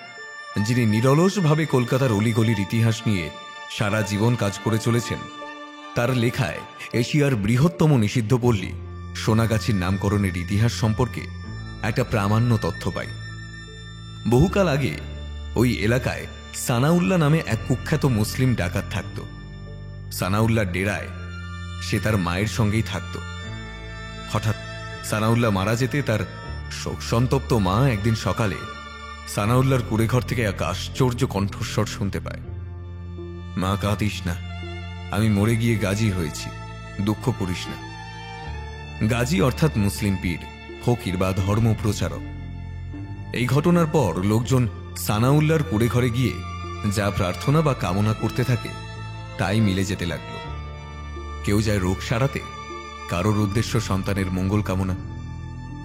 যিনি নিরলসভাবে কলকাতার অলিগলির ইতিহাস নিয়ে সারা জীবন কাজ করে চলেছেন, তার লেখায় এশিয়ার বৃহত্তম নিষিদ্ধ পল্লী সোনাগাছির নামকরণের ইতিহাস সম্পর্কে একটা প্রামাণ্য তথ্য পাই। বহুকাল আগে ওই এলাকায় সানাউল্লাহ নামে এক কুখ্যাত মুসলিম ডাকাত থাকত। সানাউল্লাহ ডেরায় সে তার মায়ের সঙ্গেই থাকত। হঠাৎ সানাউল্লাহ মারা যেতে তার শোকসন্তপ্ত মা একদিন সকালে সানাউল্লাহর কুড়েঘর থেকে এক আশ্চর্য কণ্ঠস্বর শুনতে পায়। মা, কাঁদিস না, আমি মরে গিয়ে গাজী হয়েছি, দুঃখ করিস না। গাজী অর্থাৎ মুসলিম পীর, ফকির বা ধর্ম প্রচারক। এই ঘটনার পর লোকজন সানাউল্লাহর কুড়েঘরে গিয়ে যা প্রার্থনা বা কামনা করতে থাকে তাই মিলে যেতে লাগলো। কেউ যায় রোগ সারাতে, কারোর উদ্দেশ্য সন্তানের মঙ্গল কামনা।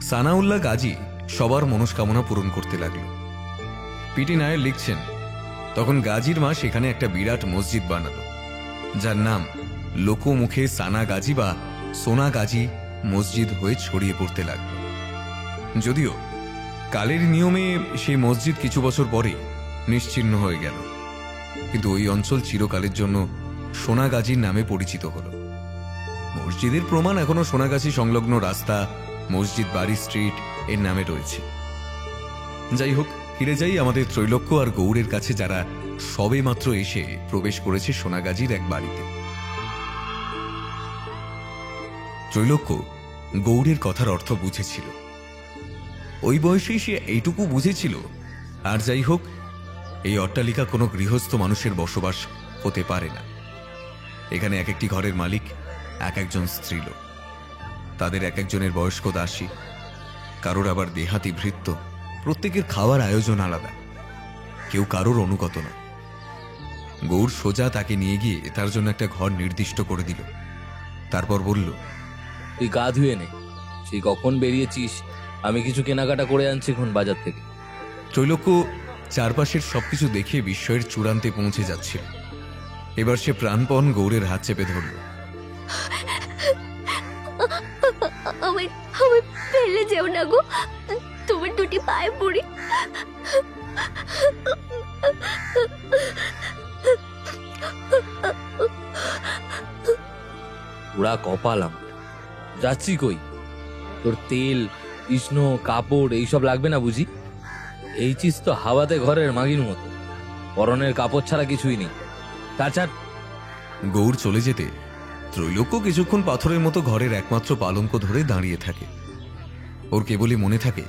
সানাউল্লাহ গাজী সবার মনস্কামনা পূরণ করতে লাগলো। পিটি নায়ার লিখছেন, তখন গাজীর মা সেখানে একটা বিরাট মসজিদ বানালো, যার নাম লোকমুখে সানা গাজী বা সোনা গাজী মসজিদ হয়ে ছড়িয়ে পড়তে লাগলো। যদিও কালের নিয়মে সেই মসজিদ কিছু বছর পরে নিশ্চিহ্ন হয়ে গেল, কিন্তু ওই অঞ্চল চিরকালের জন্য সোনাগাজীর নামে পরিচিত হল। মসজিদের প্রমাণ এখনো সোনাগাছি সংলগ্ন রাস্তা, মসজিদ বাড়ি স্ট্রিট এর নামে রয়েছে। যাই হোক, ফিরে যাই আমাদের ত্রৈলোক্য আর গৌড়ের কাছে, যারা সবে মাত্র এসে প্রবেশ করেছে সোনাগাজীর এক বাড়িতে। ত্রৈলোক্য গৌড়ের কথার অর্থ বুঝেছিল। ওই বয়সেই সে এইটুকু বুঝেছিল, আর যাই হোক, এই অট্টালিকা কোনো গৃহস্থ মানুষের বসবাস হতে পারে না। এখানে এক একটি ঘরের মালিক এক একজন স্ত্রীলোক। তাদের এক একজনের বয়স্ক দাসী, কারোর আবার দেহাতি ভৃত্য। প্রত্যেকের খাওয়ার আয়োজন আলাদা, কেউ কারোর অনুগত না। গৌর সোজা তাকে নিয়ে গিয়ে তার জন্য একটা ঘর নির্দিষ্ট করে দিল। তারপর বলল, তুই গা ধুয়ে নে, সেই কখন বেরিয়েছিস, আমি কিছু কেনাকাটা করে আনছি এখন বাজার থেকে। ত্রৈলোক্য চারপাশের সবকিছু দেখে বিস্ময়ের চূড়ান্তে পৌঁছে যাচ্ছিল। এবার সে প্রাণপণ গৌরের হাত চেপে ধরল। আমার ফেলে যেও না গো, তোমার দুটি পায়ে পড়ি। ওরা কপালাম, যাচ্ছি কই? তোর তেল, কৃষ্ণ, কাপড় এইসব লাগবে না বুঝি? এই চিজ তো হাওয়াতে ঘরের মাগির মতো, পরনের কাপড় ছাড়া কিছুই নেই। তাছাড়া গৌর চলে যেতে ত্রৈলোক্য কিছুক্ষণ পাথরের মতো ঘরের একমাত্র পালঙ্ক ধরে দাঁড়িয়ে থাকে। ওর কেবলই মনে থাকে,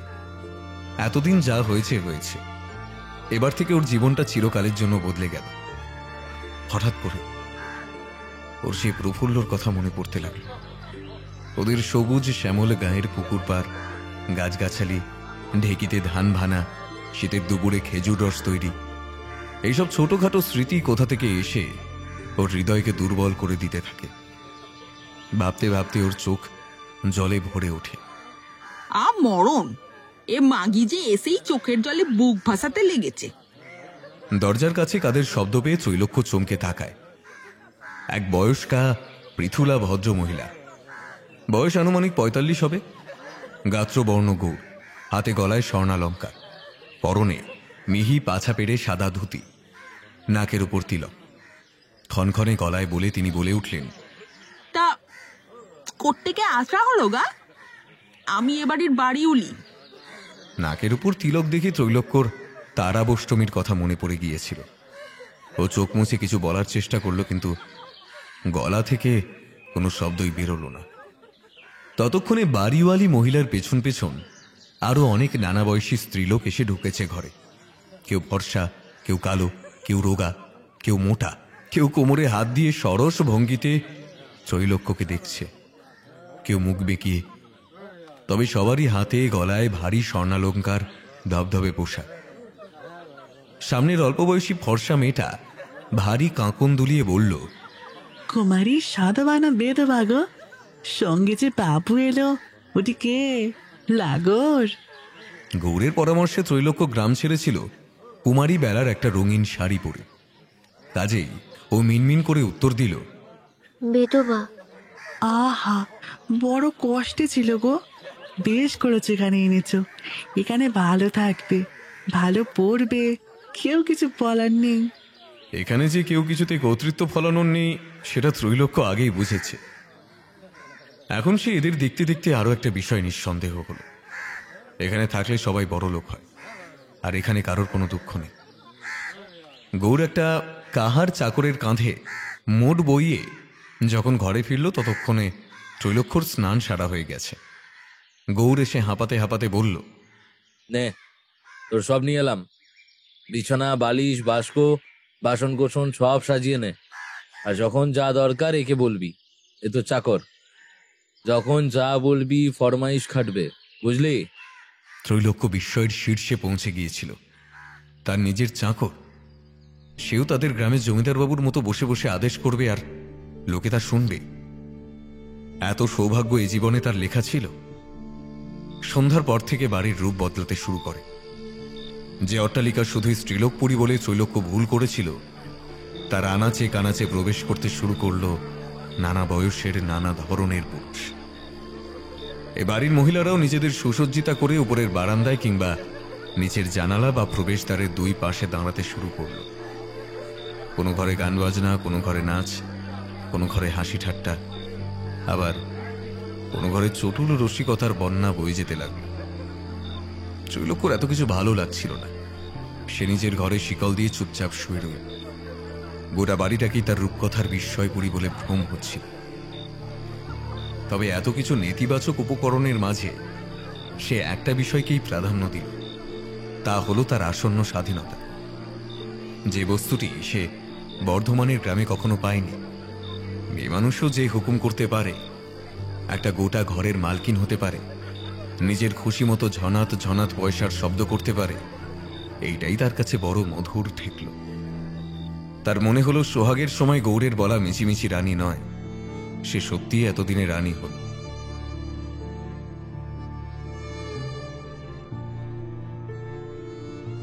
এতদিন যা হয়েছে হয়েছে, এবার থেকে ওর জীবনটা চিরকালের জন্য বদলে গেল। হঠাৎ করে ওর সেই প্রফুল্লর কথা মনে পড়তে লাগলো। ওদের সবুজ শ্যামল গায়ের পুকুর পার, গাছগাছালি, ঢেকিতে ধান ভানা, শীতের দুপুরে খেজুর রস তৈরি, এইসব ছোটখাটো স্মৃতি কোথা থেকে এসে ওর হৃদয়কে দুর্বল করে দিতে থাকে। ভাবতে ভাবতে ওর চোখ জলে ভরে ওঠে। মরণ, এ মাগি যে এসেই চোখের জলে বুক ভাসাতে লেগেছে। দরজার কাছে কাদের শব্দ পেয়ে ত্রৈলোক্য চমকে তাকায়। এক বয়স্কা পৃথুলা ভদ্র মহিলা, বয়স আনুমানিক 45 হবে, গাত্রবর্ণ গৌর, হাতে গলায় স্বর্ণালঙ্কার, পরনে মিহি পাছা পেড়ে সাদা ধুতি, নাকের উপর তিলক। ক্ষণক্ষণে গলায় বলে তিনি বলে উঠলেন, তা কোত্থেকে আসা হলো গা? আমি এবাড়ির বাড়ি উলি। নাকের উপর তিলক দেখে ত্রৈলোক্যর তারাবষ্টমীর কথা মনে পড়ে গিয়েছিল। ও চোখ মুছে কিছু বলার চেষ্টা করলো, কিন্তু গলা থেকে কোনো শব্দই বেরোল না। ততক্ষণে বাড়িওয়ালি মহিলার পেছন পেছন আরো অনেক নানা বয়সী স্ত্রীলোক এসে ঢুকেছে ঘরে। কেউ ফর্সা, কেউ কালো, কেউ রোগা, কেউ মোটা, কেউ কোমরে হাত দিয়ে সরস ভঙ্গিতে ত্রৈলোক্যকে দেখছে, কেউ মুখ বেঁকিয়ে। তবে সবারই হাতে গলায় ভারী স্বর্ণালঙ্কার, ধবধবে পোশাক। সামনের অল্প বয়সী ফর্সা মেয়েটা ভারী কাঁকন দুলিয়ে বলল, কুমারী সাধবানা বেদবা গো, সঙ্গে যে বাবু এলো, ওটি কে? লাগর। গৌরের পরামর্শে ত্রৈলোক্য গ্রাম ছেড়েছিল কুমারী বেলার একটা রঙিন শাড়ি পরে। কাজেই ও মিনমিন করে উত্তর দিল, বেদবা। আহা, বড় কষ্টে ছিল গো, বেশ করেছো এখানে এনেছো। এখানে ভালো থাকবে, ভালো পড়বে, কেউ কিছু বলার নেই। এখানে যে কেউ কিছুতে কর্তৃত্ব ফলানোর নেই সেটা ত্রৈলোক্য আগেই বুঝেছে। এখন সে এদের দেখতে দেখতে আরো একটা বিষয় নিঃসন্দেহ হলো, এখানে থাকলে সবাই বড় লোক হয়, আর এখানে কারোর কোনো দুঃখ নেই। গৌর একটা কাহার চাকরের কাঁধে মোট বইয়ে যখন ঘরে ফিরল, ততক্ষণে ত্রৈলোক্যর স্নান সারা হয়ে গেছে। গৌর এসে হাঁপাতে হাঁপাতে বলল, নে তোর সব নিয়ে এলাম, বিছানা, বালিশ, বাস্ক, বাসন কোসন সব সাজিয়ে নে। আর যখন যা দরকার একে বলবি, এ তো চাকর, যখন যা বলবি ফরমাইশ খাটবে, বুঝলি? ত্রৈলোক্য বিস্ময়ের শীর্ষে পৌঁছে গিয়েছিল। তার নিজের চাকর, সেও তাদের গ্রামের জমিদারবাবুর মতো বসে বসে আদেশ করবে আর লোকে তা শুনবে। এত সৌভাগ্য এ জীবনে তার লেখা ছিল। সন্ধ্যার পর থেকে বাড়ির রূপ বদলাতে শুরু করে। যে অট্টালিকা শুধুই স্ত্রীলোকপুরী বলে ত্রৈলোক্য ভুল করেছিল, তার আনাচে কানাচে প্রবেশ করতে শুরু করল নানা বয়সের, নানা ধরনের পুরুষ। এ বাড়ির মহিলারাও নিজেদের সুসজ্জিতা করে উপরের বারান্দায় কিংবা নিচের জানালা বা প্রবেশদ্বারের দুই পাশে দাঁড়াতে শুরু করল। কোনো ঘরে গান বাজনা, কোনো ঘরে নাচ, কোনো ঘরে হাসি ঠাট্টা, আবার কোনো ঘরে চটুল রসিকতার বন্যা বয়ে যেতে লাগল। ত্রৈলোক্যর এত কিছু ভালো লাগছিল না। সে নিজের ঘরে শিকল দিয়ে চুপচাপ শুয়ে রইল। গোটা বাড়িটাকেই তার রূপকথার বিস্ময়পুরী বলে ভ্রম হচ্ছিল। তবে এত কিছু নেতিবাচক উপকরণের মাঝে সে একটা বিষয়কেই প্রাধান্য দিল, তা হলো তার আসন্ন স্বাধীনতা। যে বস্তুটি সে বর্ধমানের গ্রামে কখনো পায়নি। মেয়ে মানুষও যে হুকুম করতে পারে, একটা গোটা ঘরের মালকিন হতে পারে, নিজের খুশি মতো ঝনাত ঝনাত পয়সার শব্দ করতে পারে, এইটাই তার কাছে বড় মধুর ঠেকল। তার মনে হলো সোহাগের সময় গৌরের বলা মিছিমিছি রানী নয়, সে সত্যিই এতদিনে রানী হল।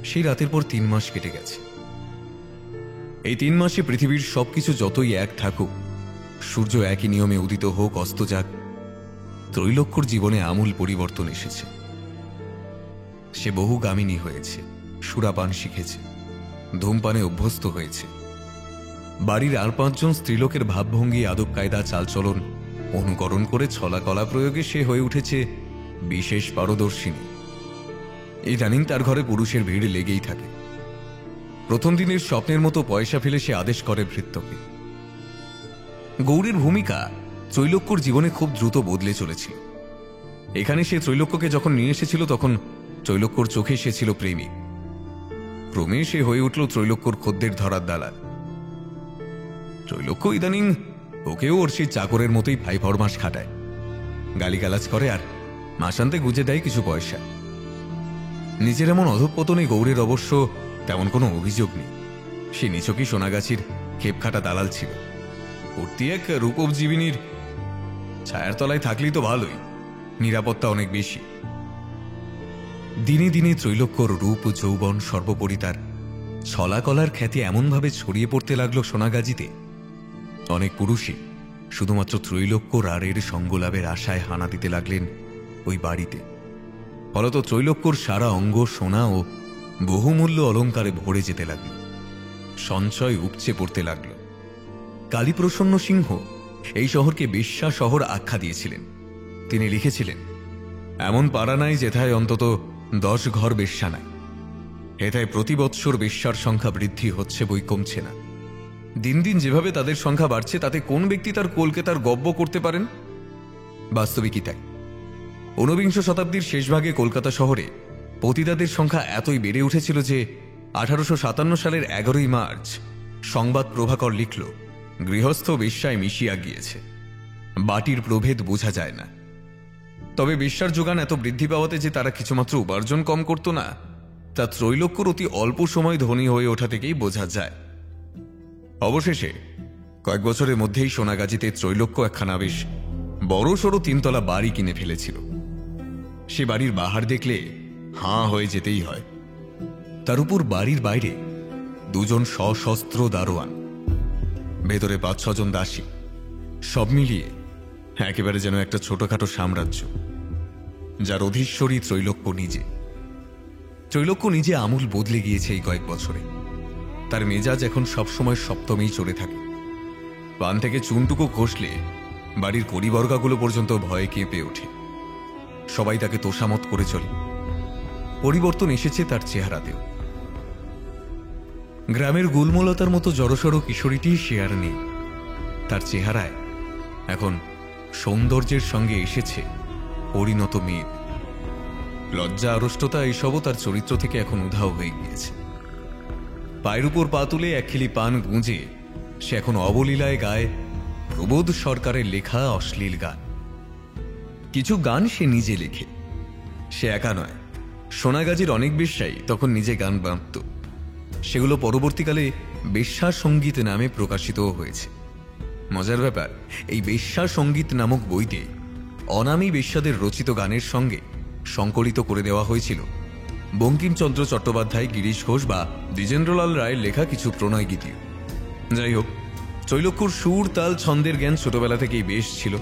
সেই রাতের পর 3 মাস কেটে গেছে। এই 3 মাসে পৃথিবীর সবকিছু যতই এক থাকুক, সূর্য একই নিয়মে উদিত হোক অস্ত যাক, ত্রৈলোক্যর জীবনে আমূল পরিবর্তন এসেছে। সে বহুগামিনী হয়েছে, সুরাপান শিখেছে, ধূমপানে অভ্যস্ত হয়েছে। বাড়ির আর 5 জন স্ত্রীলোকের ভাবভঙ্গি, আদব কায়দা, চালচলন অনুকরণ করে ছলা কলা প্রয়োগে সে হয়ে উঠেছে বিশেষ পারদর্শিনী। ইদানিং তার ঘরে পুরুষের ভিড় লেগেই থাকে। প্রথম দিনের স্বপ্নের মতো পয়সা ফেলে সে আদেশ করে ভৃত্যকে। গৌরের ভূমিকা ত্রৈলোক্যর জীবনে খুব দ্রুত বদলে চলেছিল। এখানে সে ত্রৈলোক্যকে যখন নিয়ে এসেছিল, তখন ত্রৈলোক্যর চোখে সে ছিল প্রেমিক। ক্রমে সে হয়ে উঠল ত্রৈলোক্যর খদ্দের ধরার দালাল। ত্রৈলোক্য ইদানিং ওকেও ওর সেই চাকরের মতোই ভাই ফরমাস খাটায়, গালিগালাজ করে আর মাসান্তে গুজে দেয় কিছু পয়সা। নিজের এমন অধঃপতনে গৌরের অবশ্য তেমন কোনো অভিযোগ নেই। সে নিছকই সোনাগাছির খেপখাটা দালাল ছিল। উঠতি এক রূপজীবিনীর ছায়ার তলায় থাকলেই তো ভালোই, নিরাপত্তা অনেক বেশি। দিনে দিনে ত্রৈলোক্যর রূপ যৌবন, সর্বোপরি তার ছলাকলার খ্যাতি এমনভাবে ছড়িয়ে পড়তে লাগলো সোনাগাজীতে, অনেক পুরুষই শুধুমাত্র ত্রৈলোক্য রাড়ের সঙ্গলাভের আশায় হানা দিতে লাগলেন ওই বাড়িতে। ফলত ত্রৈলোক্যর সারা অঙ্গ সোনা ও বহুমূল্য অলঙ্কারে ভরে যেতে লাগল, সঞ্চয় উপচে পড়তে লাগল। কালীপ্রসন্ন সিংহ এই শহরকে বেশ্যা শহর আখ্যা দিয়েছিলেন। তিনি লিখেছিলেন, এমন পাড়া নাই যেথায় অন্তত 10 ঘর বেশ্যা নাই। হেথায় প্রতি বৎসর বেশ্যার সংখ্যা বৃদ্ধি হচ্ছে, বই কমছে না। দিন দিন যেভাবে তাদের সংখ্যা বাড়ছে, তাতে কোন ব্যক্তি তার কোলকে তার গব্য করতে পারেন? বাস্তবিকই তাই। 19বিংশ শতাব্দীর শেষভাগে কলকাতা শহরে পতিতাদের সংখ্যা এতই বেড়ে উঠেছিল যে 1857 সালের 11ই মার্চ সংবাদ প্রভাকর লিখল, গৃহস্থ বেশ্যায় মিশিয়া গিয়েছে। বাটির প্রভেদ বোঝা যায় না। তবে বেশ্যার যোগান এত বৃদ্ধি পাওয়াতে যে তারা কিছুমাত্র উপার্জন কম করত না, তা ত্রৈলোক্যর অতি অল্প সময় ধনী হয়ে ওঠা থেকেই বোঝা যায়। অবশেষে কয়েক বছরের মধ্যেই সোনাগাজীতে ত্রৈলোক্য একখানা বেশ বড়সড় 3তলা বাড়ি কিনে ফেলেছিল। সে বাড়ির বাহার দেখলে হাঁ হয়ে যেতেই হয়। তার উপর বাড়ির বাইরে 2 জন সশস্ত্র দারোয়ান, ভেতরে 5-6 জন দাসী, সব মিলিয়ে একেবারে যেন একটা ছোটখাটো সাম্রাজ্য, যার অধীশ্বরী ত্রৈলোক্য নিজে। ত্রৈলোক্য নিজে আমূল বদলে গিয়েছে এই কয়েক বছরে। তার মেজাজ এখন সবসময় সপ্তমেই চড়ে থাকে। পান থেকে চুনটুকু ঘষলে বাড়ির কড়িবর্গাগুলো পর্যন্ত ভয়ে কেঁপে ওঠে। সবাই তাকে তোষামত করে চলে। পরিবর্তন এসেছে তার চেহারাতেও। গ্রামের গুলমলতার মতো জড়সড় কিশোরীটি সে আর নেই। তার চেহারায় এখন সৌন্দর্যের সঙ্গে এসেছে পরিণত মেদ। লজ্জা, আড়ষ্টতা এইসবও তার চরিত্র থেকে এখন উধাও হয়ে গিয়েছে। পায়ের উপর পা তুলে একখিলি পান গুঁজে সে এখন অবলীলায় গায় প্রবোধ সরকারের লেখা অশ্লীল গান। কিছু গান সে নিজে লেখে। সে একা নয়, সোনাগাজীর অনেক বেশ্যাই তখন নিজে গান বাঁধত। সেগুলো পরবর্তীকালে বেশ্যা সঙ্গীত নামে প্রকাশিতও হয়েছে। মজার ব্যাপার, এই বেশ্যা সঙ্গীত নামক বইতে অনামী বেশ্যাদের রচিত গানের সঙ্গে সংকলিত করে দেওয়া হয়েছিল বঙ্কিমচন্দ্র চট্টোপাধ্যায়, গিরিশ ঘোষ বা দ্বিজেন্দ্রলাল রায়ের লেখা কিছু প্রণয় গীতি। যাই হোক, ত্রৈলোক্যর সুর, তাল, ছন্দের জ্ঞান ছোটবেলা থেকেই বেশ ছিল।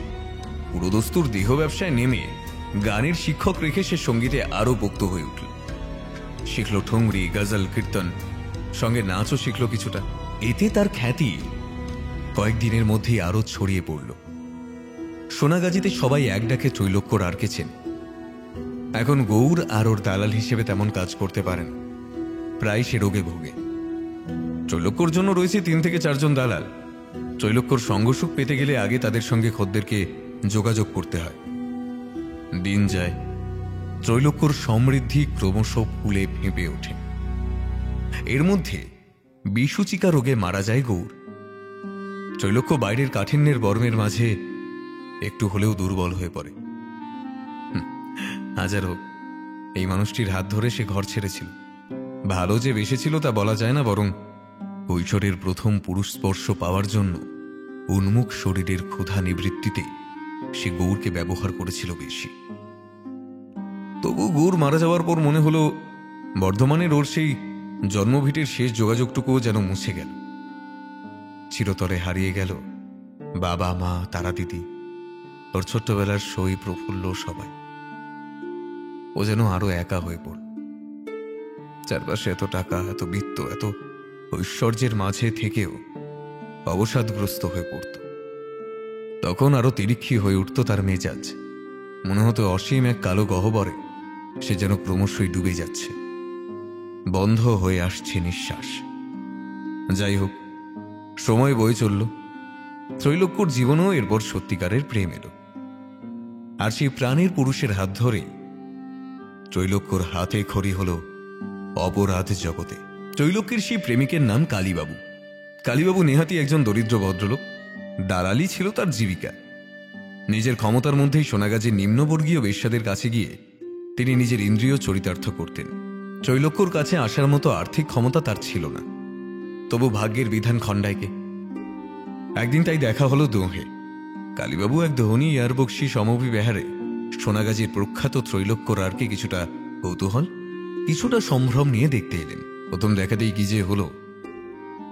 পুরোদস্তুর দেহ ব্যবসায় নেমে গানের শিক্ষক রেখে সে সঙ্গীতে আরও পোক্ত হয়ে উঠল। শিখল ঠুংরি, গজল, কীর্তন, সঙ্গে নাচও শিখল কিছুটা। এতে তার খ্যাতি কয়েকদিনের মধ্যেই আরও ছড়িয়ে পড়ল। সোনাগাজীতে সবাই এক ডাকে ত্রৈলোক্য রারকে চেনে। এখন গৌর আর ওর দালাল হিসেবে তেমন কাজ করতে পারেন, প্রায় সে রোগে ভোগে। ত্রৈলোক্যর জন্য রয়েছে 3 থেকে 4 জন দালাল। ত্রৈলোক্যর সঙ্গসুখ পেতে গেলে আগে তাদের সঙ্গে খদ্দেরকে যোগাযোগ করতে হয়। দিন যায়, ত্রৈলোক্যর সমৃদ্ধি ক্রমশ ফুলে ফেঁপে ওঠে। এর মধ্যে বিসূচিকা রোগে মারা যায় গৌর। ত্রৈলোক্য বাইরের কাঠিন্যের বর্মের মাঝে একটু হলেও দুর্বল হয়ে পড়ে। হাজার হোক, এই মানুষটির হাত ধরে সে ঘর ছেড়েছিল। ভালো যে বেসেছিল তা বলা যায় না, বরং কৈশোরের প্রথম পুরুষ স্পর্শ পাওয়ার জন্য উন্মুখ শরীরের ক্ষুধা নিবৃত্তিতে সে গৌরকে ব্যবহার করেছিল বেশি। তবু গৌর মারা যাওয়ার পর মনে হলো বর্ধমানের ওর সেই জন্মভিটের শেষ যোগাযোগটুকুও যেন মুছে গেল। চিরতরে হারিয়ে গেল বাবা, মা, তারা দিদি, ওর ছোট্টবেলার সই, প্রফুল্ল সবাই। ও যেন আরো একা হয়ে পড়ল। চারপাশে এত টাকা, এত বৃত্ত, এত ঐশ্বর্যের মাঝে থেকেও অবসাদগ্রস্ত হয়ে পড়ত। তখন আরো তিরিক্ষি হয়ে উঠত তার মেজাজ। মনে হতো অসীম এক কালো গহ্বরে সে যেন ক্রমশই ডুবে যাচ্ছে, বন্ধ হয়ে আসছে নিঃশ্বাস। যাই হোক, সময় বয়ে চলল। ত্রৈলোক্যর জীবনেও এরপর সত্যিকারের প্রেম এলো। আর সেই প্রাণের পুরুষের হাত ধরে ত্রৈলোক্যর হাতে খড়ি হল অপরাধ জগতে। ত্রৈলোক্যের সেই প্রেমিকের নাম কালীবাবু। কালীবাবু নেহাতি একজন দরিদ্র ভদ্রলোক। দালালি ছিল তার জীবিকা। নিজের ক্ষমতার মধ্যেই সোনাগাজীর নিম্নবর্গীয় বেশ্যাদের কাছে গিয়ে তিনি নিজের ইন্দ্রিয় চরিতার্থ করতেন। ত্রৈলোক্যর কাছে আসার মতো আর্থিক ক্ষমতা তার ছিল না, তবু ভাগ্যের বিধান খণ্ডায়কে। একদিন তাই দেখা হলো দোহে। কালীবাবু এক ধনী ইয়ারবক্সি সমভিব্যাহারে সোনাগাজীর প্রখ্যাত ত্রৈলোক্য রারকে কিছুটা কৌতূহল, কিছুটা সম্ভ্রম নিয়ে দেখতে এলেন। প্রথম দেখাতেই কি যে হলো,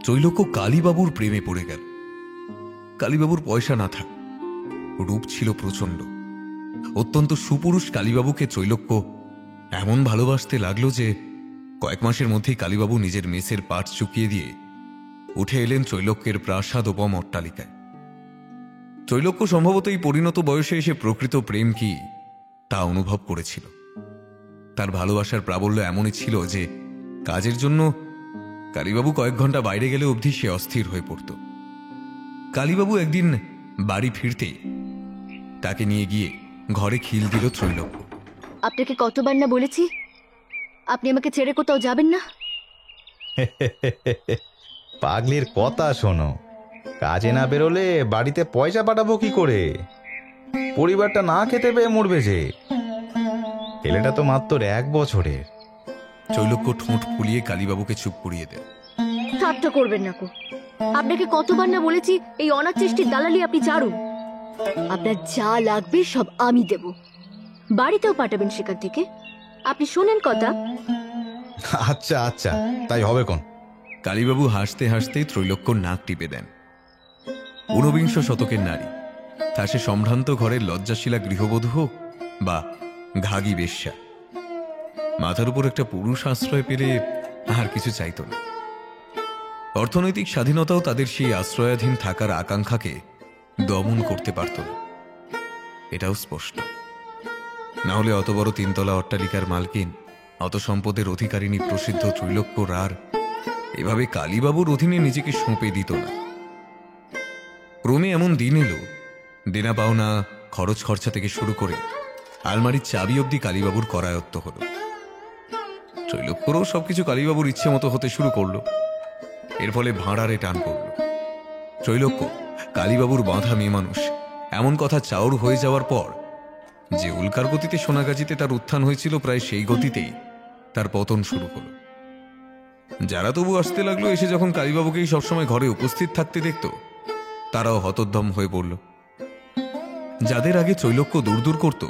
ত্রৈলোক্য কালীবাবুর প্রেমে পড়ে গেল। কালীবাবুর পয়সা না থাক, রূপ ছিল প্রচণ্ড। অত্যন্ত সুপুরুষ কালীবাবুকে ত্রৈলোক্য এমন ভালোবাসতে লাগলো যে কয়েক মাসের মধ্যেই কালীবাবু নিজের মেসের পাট চুকিয়ে দিয়ে উঠে এলেন ত্রৈলোক্যের প্রাসাদোপম অট্টালিকায়। ত্রৈলোক্য সম্ভবত এই পরিণত বয়সে এসে প্রকৃত প্রেম কি তা অনুভব করেছিল। তার ভালোবাসার প্রাবল্য এমনই ছিল যে কাজের জন্য কালীবাবু কয়েক ঘন্টা বাইরে গেলে অবধি সে অস্থির হয়ে পড়ত। কালীবাবু একদিন বাড়ি ফিরতেই তাকে নিয়ে গিয়ে ঘরে খিল দিল ত্রৈলোক্য। আপনাকে কতবার না বলেছি আপনি আমাকে ছেড়ে কোথাও যাবেন না? পাগলির কথা শোনো, কাজে না বেরোলে বাড়িতে পয়সা পাঠাবো কি করে? পরিবারটা না খেতে পেয়ে মরবে যে। ছেলেটা তো মাত্র 1 বছরের। ত্রৈলোক্য ঠোঁট ফুলিয়ে কালীবাবুকে চুপ করিয়ে দেন। ঠাট্টা করবেন না কো। আপনাকে কতবার না বলেছি এই অনাথ চেষ্টির দালালি আপনি ছাড়ুন। আপনার যা লাগবে সব আমি দেব, বাড়িতেও পাঠাবেন সেখান থেকে। আপনি শোনেন কথা। আচ্ছা আচ্ছা, তাই হবে কোন। কালীবাবু হাসতে হাসতে ত্রৈলোক্যর নাক টিপে দেন। ঊনবিংশ শতকের নারী, তা সে সম্ভ্রান্ত ঘরের লজ্জাশীলা গৃহবধূ হোক বা ঘাগি বেশ্যা, মাথার উপর একটা পুরুষ আশ্রয় পেলে আর কিছু চাইত না। অর্থনৈতিক স্বাধীনতাও তাদের সেই আশ্রয়াধীন থাকার আকাঙ্ক্ষাকে দমন করতে পারত না, এটাও স্পষ্ট। না হলে অত বড় 3 তলা অট্টালিকার মালকিন, অত সম্পদের অধিকারিণী প্রসিদ্ধ ত্রৈলোক্য রার এভাবে কালীবাবুর অধীনে নিজেকে সঁপে দিত না। ক্রমে এমন দিন এলো, দেনা পাওনা, খরচ খরচা থেকে শুরু করে আলমারির চাবি অবধি কালীবাবুর করায়ত্ত হল। ত্রৈলোক্যরও সবকিছু কালীবাবুর ইচ্ছে মতো হতে শুরু করলো। এর ফলে ভাঁড়ারে টান পড়ল। ত্রৈলোক্য কালীবাবুর বাঁধা মেয়ে মানুষ, এমন কথা চাউর হয়ে যাওয়ার পর যে উল্কার গতিতে সোনাগাজীতে তার উত্থান হয়েছিল, প্রায় সেই গতিতেই তার পতন শুরু হলো। যারা তবু আসতে লাগলো, এসে যখন কালীবাবুকেই সবসময় ঘরে উপস্থিত থাকতে দেখত, তারাও হতোদ্যম হয়ে পড়ল। যাদের আগে ত্রৈলোক্য দূর দূর করত,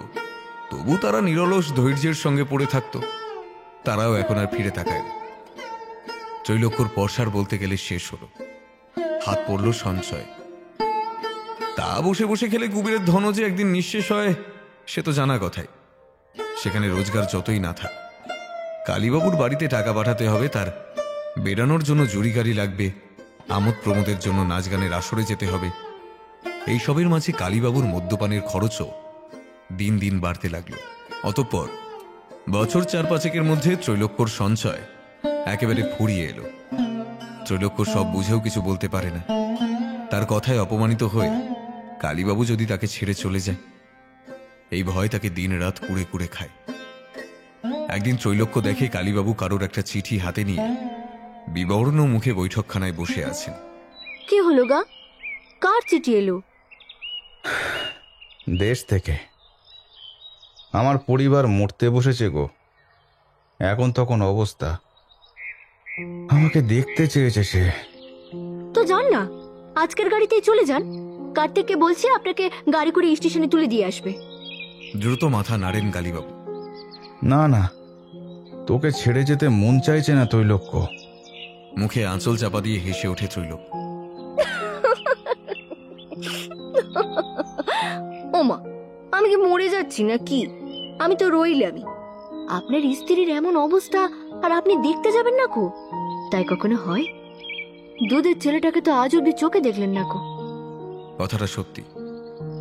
তবু তারা নিরলস ধৈর্যের সঙ্গে পড়ে থাকত, তারাও এখন আর ফিরে তাকায় না। ত্রৈলোক্যর পরসার বলতে গেলে শেষ হলো। হাত পড়ল সঞ্চয়। তা বসে বসে খেলে কুবেরের ধনও যে একদিন নিঃশেষ হয় সে তো জানা কথাই। সেখানে রোজগার যতই না থাক, কালীবাবুর বাড়িতে টাকা পাঠাতে হবে, তার বেড়ানোর জন্য জুড়ি গাড়ি লাগবে, আমোদ প্রমোদের জন্য নাচ গানের আসরে যেতে হবে। এই সবের মাঝে কালীবাবুর মদ্যপানের খরচও দিন দিন বাড়তে লাগলো। অতঃপর বছর 4-5 মধ্যে ত্রৈলোক্যর সঞ্চয় একেবারে ফুরিয়ে এলো। ত্রৈলোক্য সব বুঝেও কিছু বলতে পারে না। তার কথায় অপমানিত হয়ে কালীবাবু যদি তাকে ছেড়ে চলে যায়, এই ভয় তাকে দিন রাত কুড়ে কুড়ে খায়। একদিন ত্রৈলোক্য দেখে কালীবাবু কারোর একটা চিঠি হাতে নিয়ে বিবর্ণ মুখে বৈঠকখানায় বসে আছেন। কি হলো গা? কার চিঠি এলো? দেশ থেকে। আমার পরিবার মরতে বসেছে গো। এখন তখন অবস্থা, আমাকে দেখতে চেয়েছে সে। তো যান না, আজকের গাড়িতেই চলে যান। কার্তিককে বলছি আপনাকে গাড়ি করে স্টেশনে তুলে দিয়ে আসবে। দ্রুত মাথা নাড়েন কালীবাবু। না না, তোকে ছেড়ে যেতে মন চাইছে না ত্রৈলোক্য। মুখে আঁচল চাপা দিয়ে হেসে ওঠে ত্রৈলোক্য। ওমা, আমি কি মরে যাচ্ছি না কি? আমি তো রইলামই। আপনার স্ত্রীর এমন অবস্থা আর আপনি দেখতে যাবেন না কো? তাই কখনো হয়? দুধের ছেলেটাকে তো আজ অব্দি চোখে দেখলেন না কো। কথাটা সত্যি।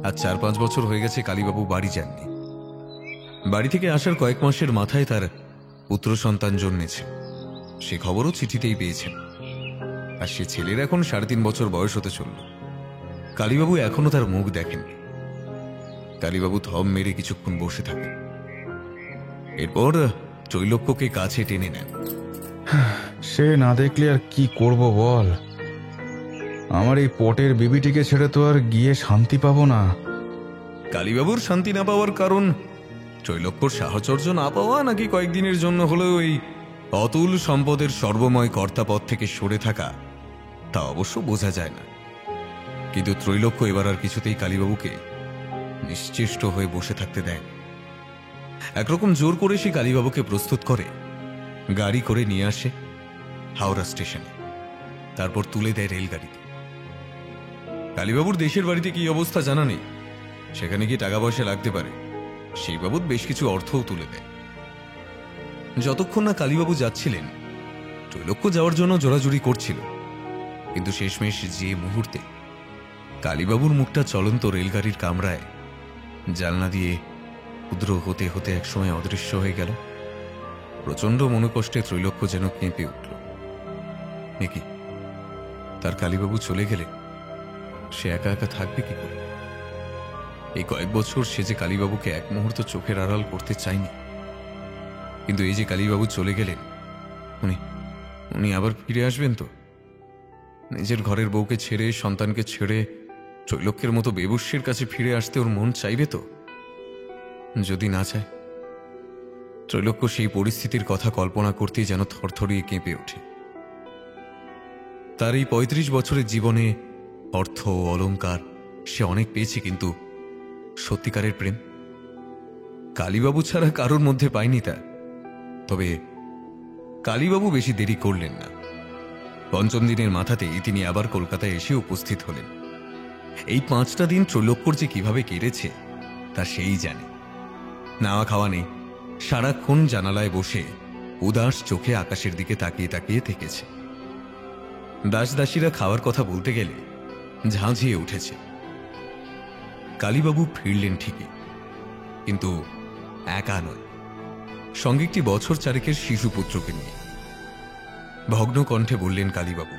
আজ 4-5 বছর হয়ে গেছে কালীবাবু বাড়ি যাননি। বাড়ি থেকে আসার কয়েক মাসের মাথায় তার পুত্র সন্তান জন্মেছে, সে খবরও চিঠিতেই পেয়েছেন। আর সে ছেলের এখন 3.5 বছর বয়স হতে চলল। কালীবাবু এখনো তার মুখ দেখেননি। কালীবাবু থম মেরে কিছুক্ষণ বসে থাকেন, এরপর ত্রৈলোক্যকে কাছে টেনে নেন। সে না দেখলে আর কি করব বল? আমার এই পটের বিবিটিকে ছেড়ে তো আর গিয়ে শান্তি পাবো না। কালীবাবুর শান্তি না পাওয়ার কারণ ত্রৈলোক্যর সাহচর্য না পাওয়া, নাকি কয়েকদিনের জন্য হলেও এই অতুল সম্পদের সর্বময় কর্তাপদ থেকে সরে থাকা, তা অবশ্য বোঝা যায় না। কিন্তু ত্রৈলোক্য এবার আর কিছুতেই কালীবাবুকে নিশ্চেষ্ট হয়ে বসে থাকতে দেয়। একরকম জোর করে সে কালীবাবুকে প্রস্তুত করে, গাড়ি করে নিয়ে আসে হাওড়া স্টেশনে, তারপর তুলে দেয় রেলগাড়িতে। কালীবাবুর দেশের বাড়িতে কি অবস্থা জানা নেই, সেখানে গিয়ে টাকা পয়সা লাগতে পারে, সেই বাবদ বেশ কিছু অর্থও তুলে দেয়। যতক্ষণ না কালীবাবু যাচ্ছিলেন, ত্রৈলোক্য যাওয়ার জন্য জোরাজুরি করছিল, কিন্তু শেষমেশ যে মুহূর্তে কালীবাবুর মুখটা চলন্ত রেলগাড়ির কামরায় জানলা দিয়ে ক্ষুদ্র হতে হতে একসময় অদৃশ্য হয়ে গেল, প্রচন্ড মনোকষ্টে ত্রৈলোক্য যেন কেঁপে উঠল। নাকি তার কালীবাবু চলে গেলে সে একা একা থাকবে কি করে? এই কয়েক বছর সে যে কালীবাবুকে এক মুহূর্ত চোখের আড়াল করতে চায়নি, কিন্তু এই যে কালীবাবু চলে গেলেন, উনি আবার ফিরে আসবেন তো? নিজের ঘরের বউকে ছেড়ে, সন্তানকে ছেড়ে ত্রৈলোক্যের মতো বেবুষ্যের কাছে ফিরে আসতে ওর মন চাইবে তো? যদি না চায়, ত্রৈলোক্য সেই পরিস্থিতির কথা কল্পনা করতেই যেন থরথরিয়ে কেঁপে ওঠে। তার এই ৩৫ বছরের জীবনে অর্থ, অলংকার সে অনেক পেয়েছে, কিন্তু সত্যিকারের প্রেম কালীবাবু ছাড়া কারোর মধ্যে পায়নি তার। তবে কালীবাবু বেশি দেরি করলেন না। পঞ্চম দিনের মাথাতেই তিনি আবার কলকাতায় এসে উপস্থিত হলেন। এই 5টা দিন ত্রৈলোক্যর যে কিভাবে কেটেছে তা সেই জানে। নাওয়া খাওয়া নেই, সারাক্ষণ জানালায় বসে উদাস চোখে আকাশের দিকে তাকিয়ে তাকিয়ে থেকেছে। দাসদাসীরা খাওয়ার কথা বলতে গেলে ঝাঁঝিয়ে উঠেছে। কালীবাবু ফিরলেন ঠিকই, কিন্তু একা নয়, সঙ্গে একটি বছর 4 শিশুপুত্রকে নিয়ে। ভগ্ন কণ্ঠে বললেন কালীবাবু,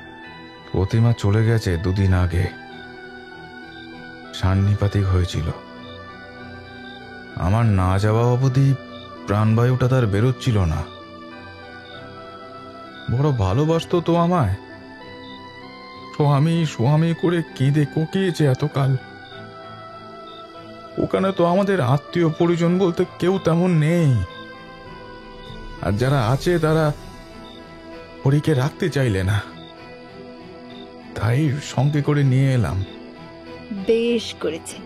প্রতিমা চলে গেছে 2 দিন আগে, সান্নিপাতিক হয়েছিল। আমার না যাওয়া অবধি প্রাণবায়ুটা তার বেরোচ্ছিল না। বড় ভালোবাসতো তো আমায়, স্বামী স্বামী করে কেঁদে কোকিয়েছে এতকাল। ওখানে তো আমাদের আত্মীয় পরিজন বলতে কেউ তেমন নেই, আর যারা আছে তারা হরিকে রাখতে চাইলে না, তাই সঙ্গে করে নিয়ে এলাম। বেশ করেছে।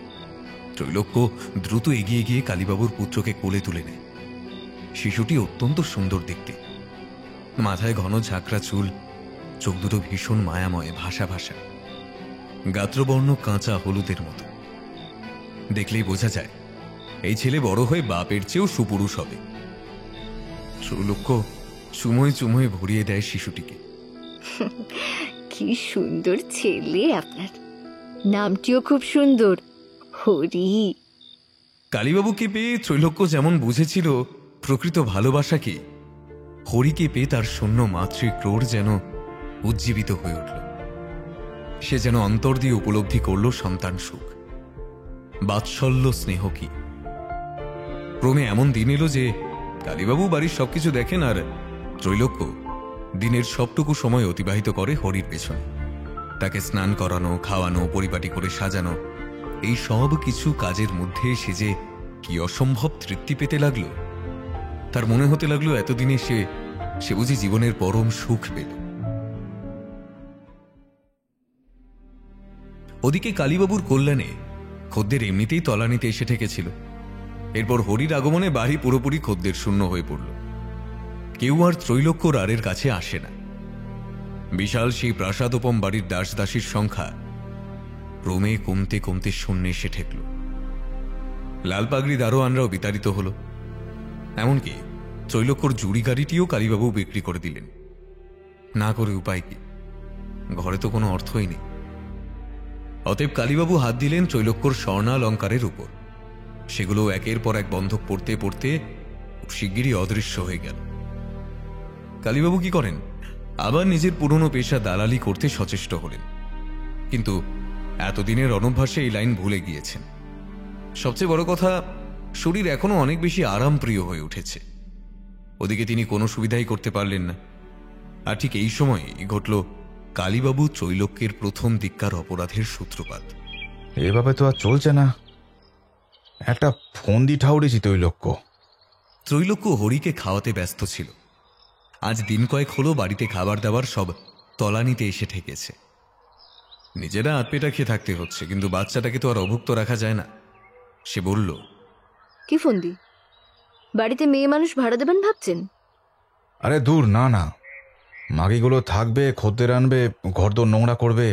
ত্রৈলোক্য দ্রুত এগিয়ে গিয়ে কালীবাবুর পুত্রকে কোলে তুলে নেয়। শিশুটি অত্যন্ত সুন্দর দেখতে, মাথায় ঘন ঝাঁকড়া চুল, চোখ দুটো ভীষণ মায়াময়, ভাষা ভাষা, গাত্রবর্ণ কাঁচা হলুদের মতো। দেখলেই বোঝা যায় এই ছেলে বড় হয়ে বাপের চেয়েও সুপুরুষ হবে। ত্রৈলোক্য চুমোয় চুমোয় ভরিয়ে দেয় শিশুটিকে। কি সুন্দর ছেলে আপনার, নামটিও খুব সুন্দর, হরি। কালীবাবুকে পেয়ে ত্রৈলোক্য যেমন বুঝেছিল প্রকৃত ভালোবাসা কি, হরিকে পেয়ে তার শূন্য মাতৃক্রোড় যেন উজ্জীবিত হয়ে উঠল। সে যেন অন্তর দিয়ে উপলব্ধি করল সন্তান সুখ, বাৎসল্য, স্নেহ কি। ক্রমে এমন দিন এলো যে কালীবাবু বাড়ির সবকিছু দেখেন, আর ত্রৈলোক্য দিনের সবটুকু সময় অতিবাহিত করে হরির পেছনে। তাকে স্নান করানো, খাওয়ানো, পরিপাটি করে সাজানো, এই সব কিছু কাজের মধ্যে সে যে কি অসম্ভব তৃপ্তি পেতে লাগলো। তার মনে হতে লাগলো এতদিনে সে বুঝি জীবনের পরম সুখ পেল। ওদিকে কালীবাবুর কল্যাণে খদ্দের এমনিতেই তলানিতে এসে ঠেকেছিল। এরপর হরির আগমনে বাড়ি পুরোপুরি খদ্দের শূন্য হয়ে পড়ল। কেউ আর ত্রৈলোক্য রাড়ের কাছে আসে না। বিশাল সেই প্রাসাদোপম বাড়ির দাসদাসীর সংখ্যা ক্রমে কমতে কমতে শূন্যে এসে ঠেকল। লাল পাগড়ি দারোয়ানরাও বিতাড়িত হল। এমনকি ত্রৈলোক্যর জুড়ি গাড়িটিও কালীবাবু বিক্রি করে দিলেন। না করে উপায় কি, ঘরে তো কোনো অর্থই নেই। অতএব কালীবাবু হাত দিলেন ত্রৈলোক্যর স্বর্ণালঙ্কারের উপর। সেগুলো একের পর এক বন্ধক পড়তে পড়তে শিগগিরই অদৃশ্য হয়ে গেল। কালীবাবু কি করেন, আবার নিজের পুরনো পেশা দালালি করতে সচেষ্ট হলেন, কিন্তু এতদিনের অনভ্যাসে এই লাইন ভুলে গিয়েছেন। সবচেয়ে বড় কথা, শরীর এখনো অনেক বেশি আরামপ্রিয় হয়ে উঠেছে। ওদিকে তিনি কোনো সুবিধাই করতে পারলেন না। আর ঠিক এই সময় ঘটল কালীবাবু ত্রৈলোক্যের প্রথম দিককার অপরাধের সূত্রপাত। এভাবে তো আর চলছে না, একটা ফন্দি ঠাউরেছি ত্রৈলোক্য। ত্রৈলোক্য হরিকে খাওয়াতে ব্যস্ত ছিল। আজ দিন কয়েক হলো বাড়িতে খাবার দাবার সব তলানিতে এসে ঠেকেছে। নিজেরা আতপেটা খেয়ে থাকতে হচ্ছে, কিন্তু বাচ্চাটাকে তো আর অভুক্ত রাখা যায় না। সে বলল, কি ফন্দি? বাড়িতে মেয়ে মানুষ ভাড়া দেবেন ভাবছেন? আরে দূর, না না, মাগিগুলো থাকবে, খদ্দের আনবে, ঘরদোর নোংরা করবে,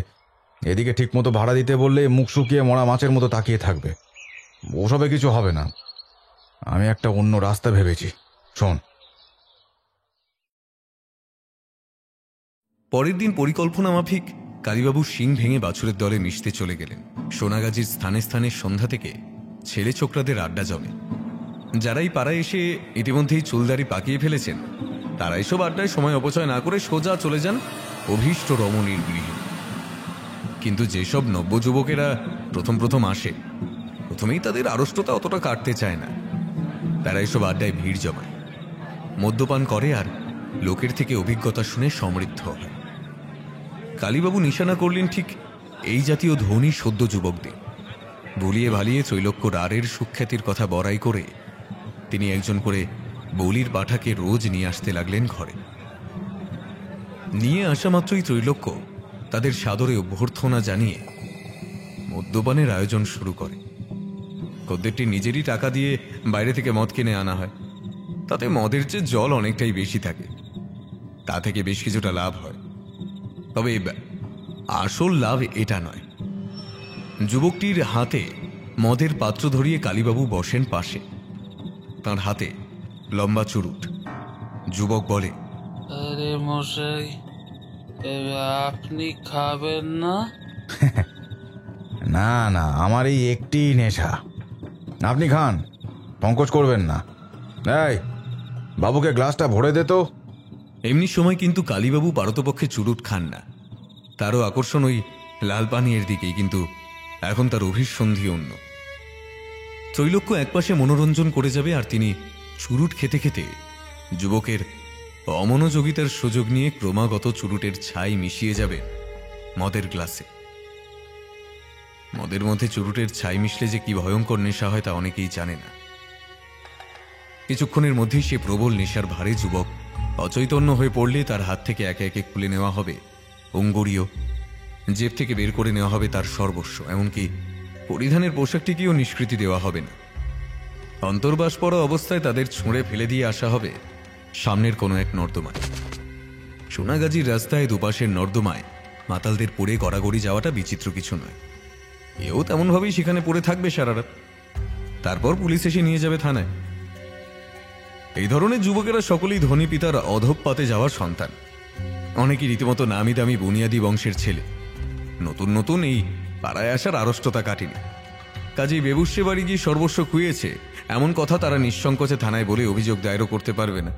এদিকে ঠিক মতো ভাড়া দিতে বললে মুখ শুকিয়ে মরা মাছের মতো তাকিয়ে থাকবে। ওসবে কিছু হবে না, আমি একটা অন্য রাস্তা ভেবেছি, শোন। পরের দিন পরিকল্পনা মাফিক কালীবাবু শিং ভেঙে বাছুরের দলে মিশতে চলে গেলেন। সোনাগাজীর স্থানে স্থানে সন্ধ্যা থেকে ছেলে ছোকরাদের আড্ডা জমে। যারাই পাড়ায় এসে ইতিমধ্যেই চুলদারি পাকিয়ে ফেলেছেন, তারা এসব আড্ডায় সময় অপচয় না করে সোজা চলে যান অভীষ্ট রমণীর গৃহে। কিন্তু যেসব নব্যযুবকেরা প্রথম প্রথম আসে, প্রথমেই তাদের আড়ষ্টতা অতটা কাটতে চায় না। তারা এসব আড্ডায় ভিড় জমায়, মদ্যপান করে আর লোকের থেকে অভিজ্ঞতা শুনে সমৃদ্ধ হয়। কালীবাবু নিশানা করলেন ঠিক এই জাতীয় ধনী সদ্য যুবকদের। ভুলিয়ে ভালিয়ে ত্রৈলোক্য রারের সুখ্যাতির কথা বড়াই করে তিনি একজন করে বলির পাঠাকে রোজ নিয়ে আসতে লাগলেন ঘরে। নিয়ে আসা মাত্রই ত্রৈলোক্য তাদের সাদরে অভ্যর্থনা জানিয়ে মদ্যপানের আয়োজন শুরু করে। খদ্দেরটি নিজেরই টাকা দিয়ে বাইরে থেকে মদ কিনে আনা হয়। তাতে মদের চেয়ে জল অনেকটাই বেশি থাকে, তা থেকে বেশ কিছুটা লাভ হয়। তবে আসল লাভ এটা নয়। যুবকটির হাতে মদের পাত্র ধরিয়ে কালীবাবু বসেন পাশে, তার হাতে লম্বা চুরুট। যুবক বলে, আরে মশাই, আপনি খাবেন না? না না, আমার এই একটি নেশা, আপনি খান, সংকোচ করবেন না। এই বাবুকে গ্লাসটা ভরে দে তো। এমনি সময় কিন্তু কালীবাবু পারতপক্ষে চুরুট খান না। তারও আকর্ষণ ওই লাল পানীয়ের দিকেই, কিন্তু এখন তার অভিসন্ধি অন্য। ত্রৈলোক্য একপাশে মনোরঞ্জন করে যাবে, আর তিনি চুরুট খেতে খেতে যুবকের অমনোযোগিতার সুযোগ নিয়ে ক্রমাগত চুরুটের ছাই মিশিয়ে যাবে মদের গ্লাসে। মদের মধ্যে চুরুটের ছাই মিশলে যে কি ভয়ঙ্কর নেশা হয় তা অনেকেই জানে না। কিছুক্ষণের মধ্যেই সে প্রবল নেশার ভারে যুবক অচৈতন্য হয়ে পড়লে তার হাত থেকে একে একে খুলে নেওয়া হবে অঙ্গুরীয়, জেব থেকে বের করে নেওয়া হবে তার সর্বস্ব, এমনকি পরিধানের পোশাকটিকেও নিষ্কৃতি দেওয়া হবে না। অন্তর্বাস পড়া অবস্থায় তাদের ছুঁড়ে ফেলে দিয়ে আসা হবে সামনের কোনো এক নর্দমায়। সোনাগাজীর রাস্তায় দুপাশের নর্দমায় মাতালদের পড়ে গড়াগড়ি যাওয়াটা বিচিত্র কিছু নয়। এও তেমনভাবেই সেখানে পড়ে থাকবে সারা রাত, তারপর পুলিশ এসে নিয়ে যাবে থানায়। এই ধরনের যুবকেরা সকলেই ধনী পিতার অধঃপাতে যাওয়ার সন্তান। অনেকেই রীতিমতো নামি দামি বুনিয়াদি বংশের ছেলে। নতুন নতুন এই পাড়ায় আসার আড়ষ্টতা কাটেনি, কাজেই বেবুসে বাড়ি গিয়ে সর্বস্ব খুইয়েছে এমন কথা তারা নিঃসংকোচে থানায় বলে অভিযোগ দায়েরও করতে পারবে না।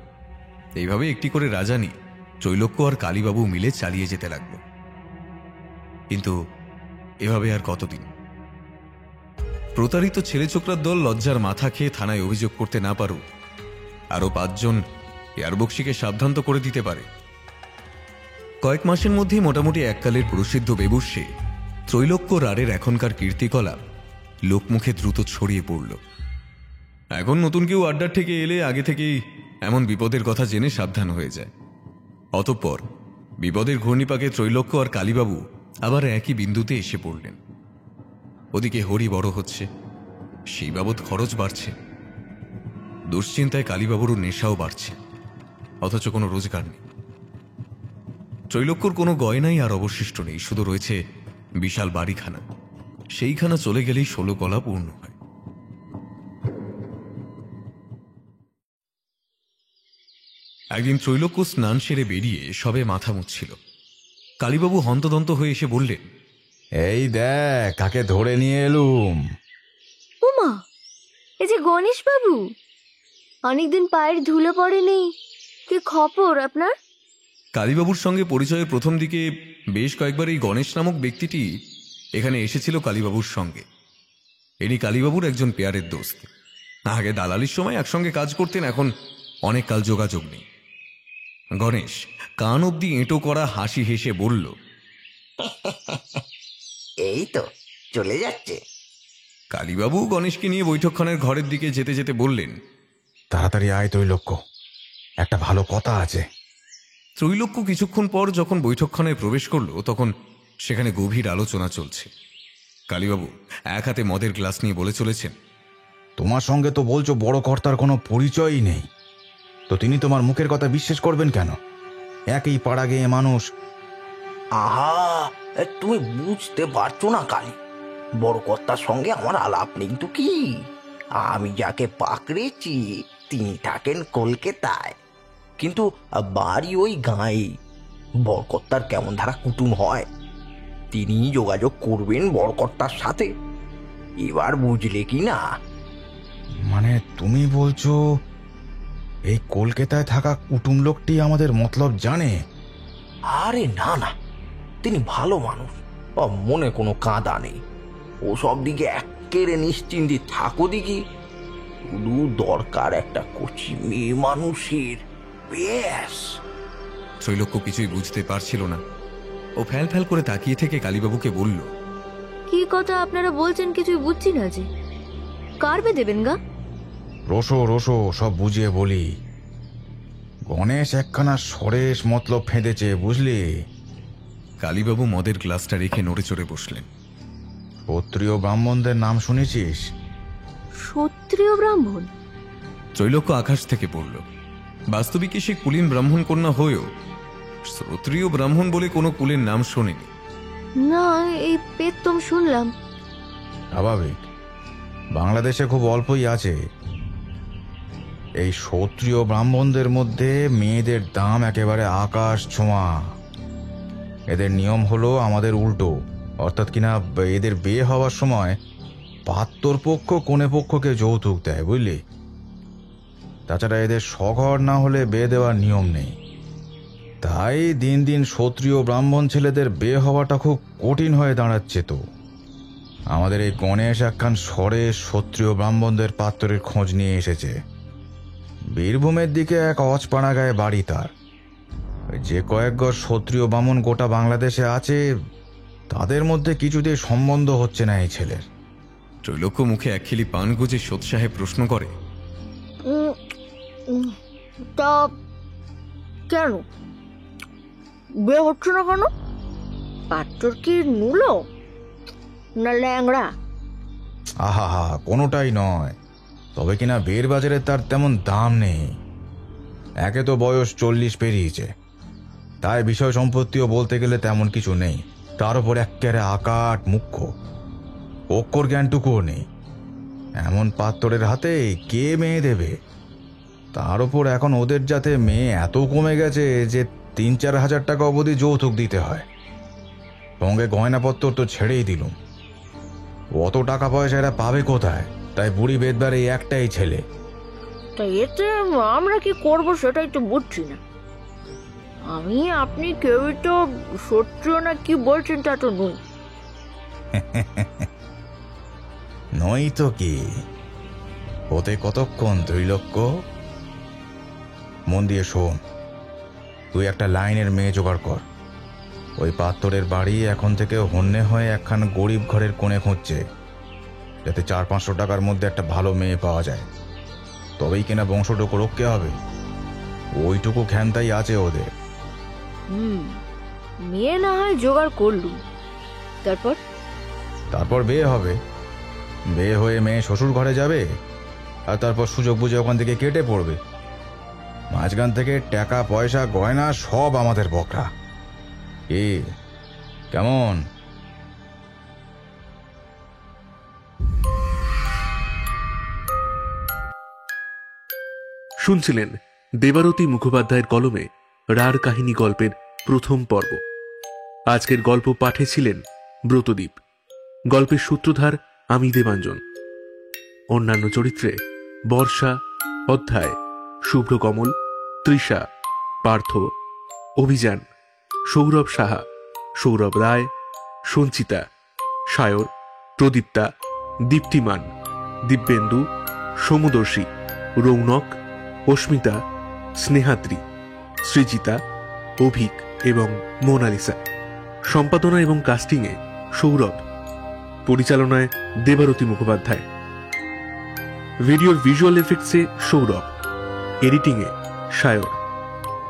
এইভাবে একটি করে রাজানি ত্রৈলোক্য আর কালীবাবু মিলে চালিয়ে যেতে লাগল। কিন্তু এভাবে আর কতদিন? প্রতারিত ছেলে ছোকরার দল লজ্জার মাথা খেয়ে থানায় অভিযোগ করতে না পারুক, আরো 5 জন এয়ারবক্সিকে সাবধান তো করে দিতে পারে। কয়েক মাসের মধ্যেই মোটামুটি এককালের প্রসিদ্ধ বেবুসে ত্রৈলোক্য রারের এখনকার কীর্তিকলাপ লোকমুখে দ্রুত ছড়িয়ে পড়ল। এখন নতুন কেউ আড্ডার থেকে এলে আগে থেকেই এমন বিপদের কথা জেনে সাবধান হয়ে যায়। অতঃপর বিপদের ঘূর্ণিপাকে ত্রৈলোক্য আর কালীবাবু আবার একই বিন্দুতে এসে পড়লেন। ওদিকে হরি বড় হচ্ছে, সেই বাবদ খরচ বাড়ছে। দুশ্চিন্তায় কালীবাবুরও নেশাও বাড়ছে, অথচ কোনো রোজগার নেই। ত্রৈলোক্যর কোনো গয়নাই আর অবশিষ্ট নেই, শুধু রয়েছে বিশাল বাড়িখানা। সেইখানা চলে গেলেই 16 কলা পূর্ণ হয়। একদিন ত্রৈলোক্য স্নান সেরে বেরিয়ে সবে মাথা মুছছিল। কালীবাবু হন্তদন্ত হয়ে এসে বললেন, এই দেখ কাকে ধরে নিয়ে এলুম। উমা, এই যে গণেশ বাবু, অনেকদিন পায়ের ধুলো পড়েনি, কি খবর আপনার? কালীবাবুর সঙ্গে পরিচয়ের প্রথম দিকে বেশ কয়েকবার এই গণেশ নামক ব্যক্তিটি এখানে এসেছিল কালীবাবুর সঙ্গে। ইনি কালীবাবুর একজন পেয়ারের দোস্ত। আগে দালালির সময় একসঙ্গে কাজ করতেন, এখন অনেক কাল যোগাযোগ নেই। গণেশ কান অব্দি এঁটো করা হাসি হেসে বলল, এই তো চলে যাচ্ছে। কালীবাবু গণেশকে নিয়ে বৈঠকখানার ঘরের দিকে যেতে যেতে বললেন, তাড়াতাড়ি আয় ত্রৈলোক্য, একটা ভালো কথা আছে। ত্রৈলোক্য কিছুক্ষণ পর যখন বৈঠকখানায় প্রবেশ করলো তখন সেখানে গভীর আলোচনা চলছে। কালীবাবু এক হাতে মদের গ্লাস নিয়ে বলে চলেছেন, তোমার সঙ্গে তো বলছো বড় কর্তার কোনো পরিচয়ই নেই, তো তিনি তোমার মুখের কথা বিশ্বাস করবেন কেন? একই পাড়া গেয়ে মানুষ। আহা, তুমি বুঝতে পারছো না কালী, বড় কর্তার সঙ্গে আমার আলাপ নেই তো কি। আমি যাকে পাকড়েছি তিনি থাকেন কলকাতায়, কিন্তু বাড়ি ওই গাঁয়ে। বড় কর্তার কেমন ধারা কুটুম হয়, তিনি যোগাযোগ করবেন বড় কর্তার সাথে। এবার বুঝলে কি না? মানে তুমি বলছো এই কলকাতায় থাকা কুটুম লোকটি আমাদের মতলব জানে? আরে না না, তিনি ভালো মানুষ, মনে কোনো কাঁদা নেই। ও সব দিকে একেবারে নিশ্চিন্তে থাকো দেখি। শুধু দরকার একটা কচি মেয়ে মানুষের, ব্যাস। ত্রৈলোক্য কিছুই বুঝতে পারছিল না। ও ফ্যাল ফ্যাল করে তাকিয়ে থেকে কালীবাবুকে বলল, কি কথা আপনারা বলছেন কিছুই বুঝছি না যে। কারবে দেবেন গা? রোসো রোসো সব বুঝিয়ে বলি। গণেশ একখানা সরেশ মতলব ফেঁদেছে, বুঝলি? কালীবাবু মদের গ্লাসটা রেখে নড়ে চড়ে বসলেন। ক্ষত্রিয় ব্রাহ্মণদের নাম শুনেছিস? ক্ষত্রিয় ব্রাহ্মণ? ত্রৈলোক্য আকাশ থেকে পড়ল। বাস্তবিকে সে কুলীন ব্রাহ্মণ কন্যা হয়েও ক্ষত্রিয় ব্রাহ্মণ বলে কোনো কুলের নাম শোনেনি। না, এই পেতম শুনলাম। স্বাভাবিক, বাংলাদেশে খুব অল্পই আছে। এই ক্ষত্রিয় ব্রাহ্মণদের মধ্যে মেয়েদের দাম একেবারে আকাশ ছোঁয়া। এদের নিয়ম হলো আমাদের উল্টো, অর্থাৎ কিনা এদের বিয়ে হওয়ার সময় পাত্রপক্ষ কনে পক্ষকে যৌতুক দেয়, বুঝলি? তাছাড়া এদের স্বঘর না হলে বিয়ে দেওয়ার নিয়ম নেই। তাই দিন দিন ক্ষত্রিয় ব্রাহ্মণ ছেলেদের বিয়ে হওয়াটা খুব কঠিন হয়ে দাঁড়াচ্ছে। তো আমাদের এই গণেশ একখান সরে ক্ষত্রিয় ব্রাহ্মণদের পাত্রের খোঁজ নিয়ে এসেছে। বীরভূমের দিকে এক অজপাড়া গায়ে বাড়ি তার। যে কয়েকগড় ক্ষত্রিয় ব্রাহ্মণ গোটা বাংলাদেশে আছে, তাদের মধ্যে কিছুতেই সম্বন্ধ হচ্ছে না এই ছেলের। ত্রৈলোক্য মুখে একখিলি পান গুজে সোৎসাহে প্রশ্ন করে, তা কেন বিয়ে হচ্ছে না কেন? পাত্র কি নুলো না ল্যাংড়া? আহা হা, কোনোটাই নয়। তবে কিনা বের বাজারে তার তেমন দাম নেই। একে তো বয়স 40 পেরিয়েছে, তাই বিষয় সম্পত্তিও বলতে গেলে তেমন কিছু নেই। তার উপর একেবারে আকাট মুখ্য, অক্ষর জ্ঞানটুকুও নেই। এমন পাত্রের হাতে কে মেয়ে দেবে? তার উপর এখন ওদের যাতে মেয়ে এত কমে গেছে যে 3-4 হাজার টাকা অবধি যৌতুক দিতে হয়। সঙ্গে গয়নাপত্র তো ছেড়েই দিলুম। অত টাকা পয়সা এরা পাবে কোথায়? তাই বুড়ি বেদবার এই একটাই ছেলে। তা এতে আমরা কি করবো সেটাই তো বুঝছি না। আমি আপনি কেউই তো সত্যি না কি বলছেন তা তো নই। নই তো কি, হতে কতক্ষণ ত্রৈলোক্য? মন দিয়ে শোন, তুই একটা লাইনের মেয়ে জোগাড় কর। ওই পাত্রের বাড়ি এখন থেকে হন্যে হয়ে একখান গরিব ঘরের কোণে খুঁজছে, যাতে 400-500 টাকার মধ্যে একটা ভালো মেয়ে পাওয়া যায়। তবেই কিনা বংশটুকু রক্ষে হবে। ওইটুকু ক্ষমতাই আছে ওদের। মেয়ে না হয় জোগাড় করলুম, তারপর বিয়ে হবে। বিয়ে হয়ে মেয়ে শ্বশুর ঘরে যাবে, আর তারপর সুযোগ বুঝে ওখান থেকে কেটে পড়বে। মাঝখান থেকে টাকা পয়সা গয়না সব আমাদের বকরা। কি কেমন? শুনছিলেন দেবারতী মুখোপাধ্যায়ের কলমে রার কাহিনী গল্পের প্রথম পর্ব। আজকের গল্প পাঠে ছিলেন ব্রতদীপ। গল্পের সূত্রধার আমি দেবাঞ্জন। অন্যান্য চরিত্রে বর্ষা, অধ্যায়, শুভ্রকমল, তৃষা, পার্থ, অভিযান, সৌরভ সাহা, সৌরভ রায়, সঞ্চিতা, সায়র, প্রদীপ্তা, দীপ্তিমান, দিব্যেন্দু, সমুদর্শী, রৌনক, অস্মিতা, স্নেহাদ্রি, সৃজিতা, অভিক এবং মোনালিসা। সম্পাদনা এবং কাস্টিংয়ে সৌরভ, পরিচালনায় দেবারতী মুখোপাধ্যায়, ভিডিওর ভিজুয়াল এফেক্টসে সৌরভ, এডিটিংয়ে সায়র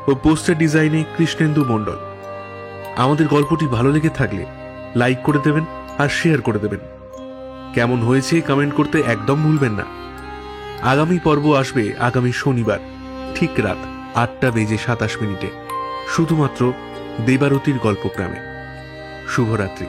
ও পোস্টার ডিজাইনে কৃষ্ণেন্দু মণ্ডল। আমাদের গল্পটি ভালো লেগে থাকলে লাইক করে দেবেন আর শেয়ার করে দেবেন। কেমন হয়েছে কমেন্ট করতে একদম ভুলবেন না। আগামী পর্ব আসবে আগামী শনিবার ঠিক রাত 8:27 শুধুমাত্র দেবারতীর গল্পগ্রামে। শুভরাত্রি।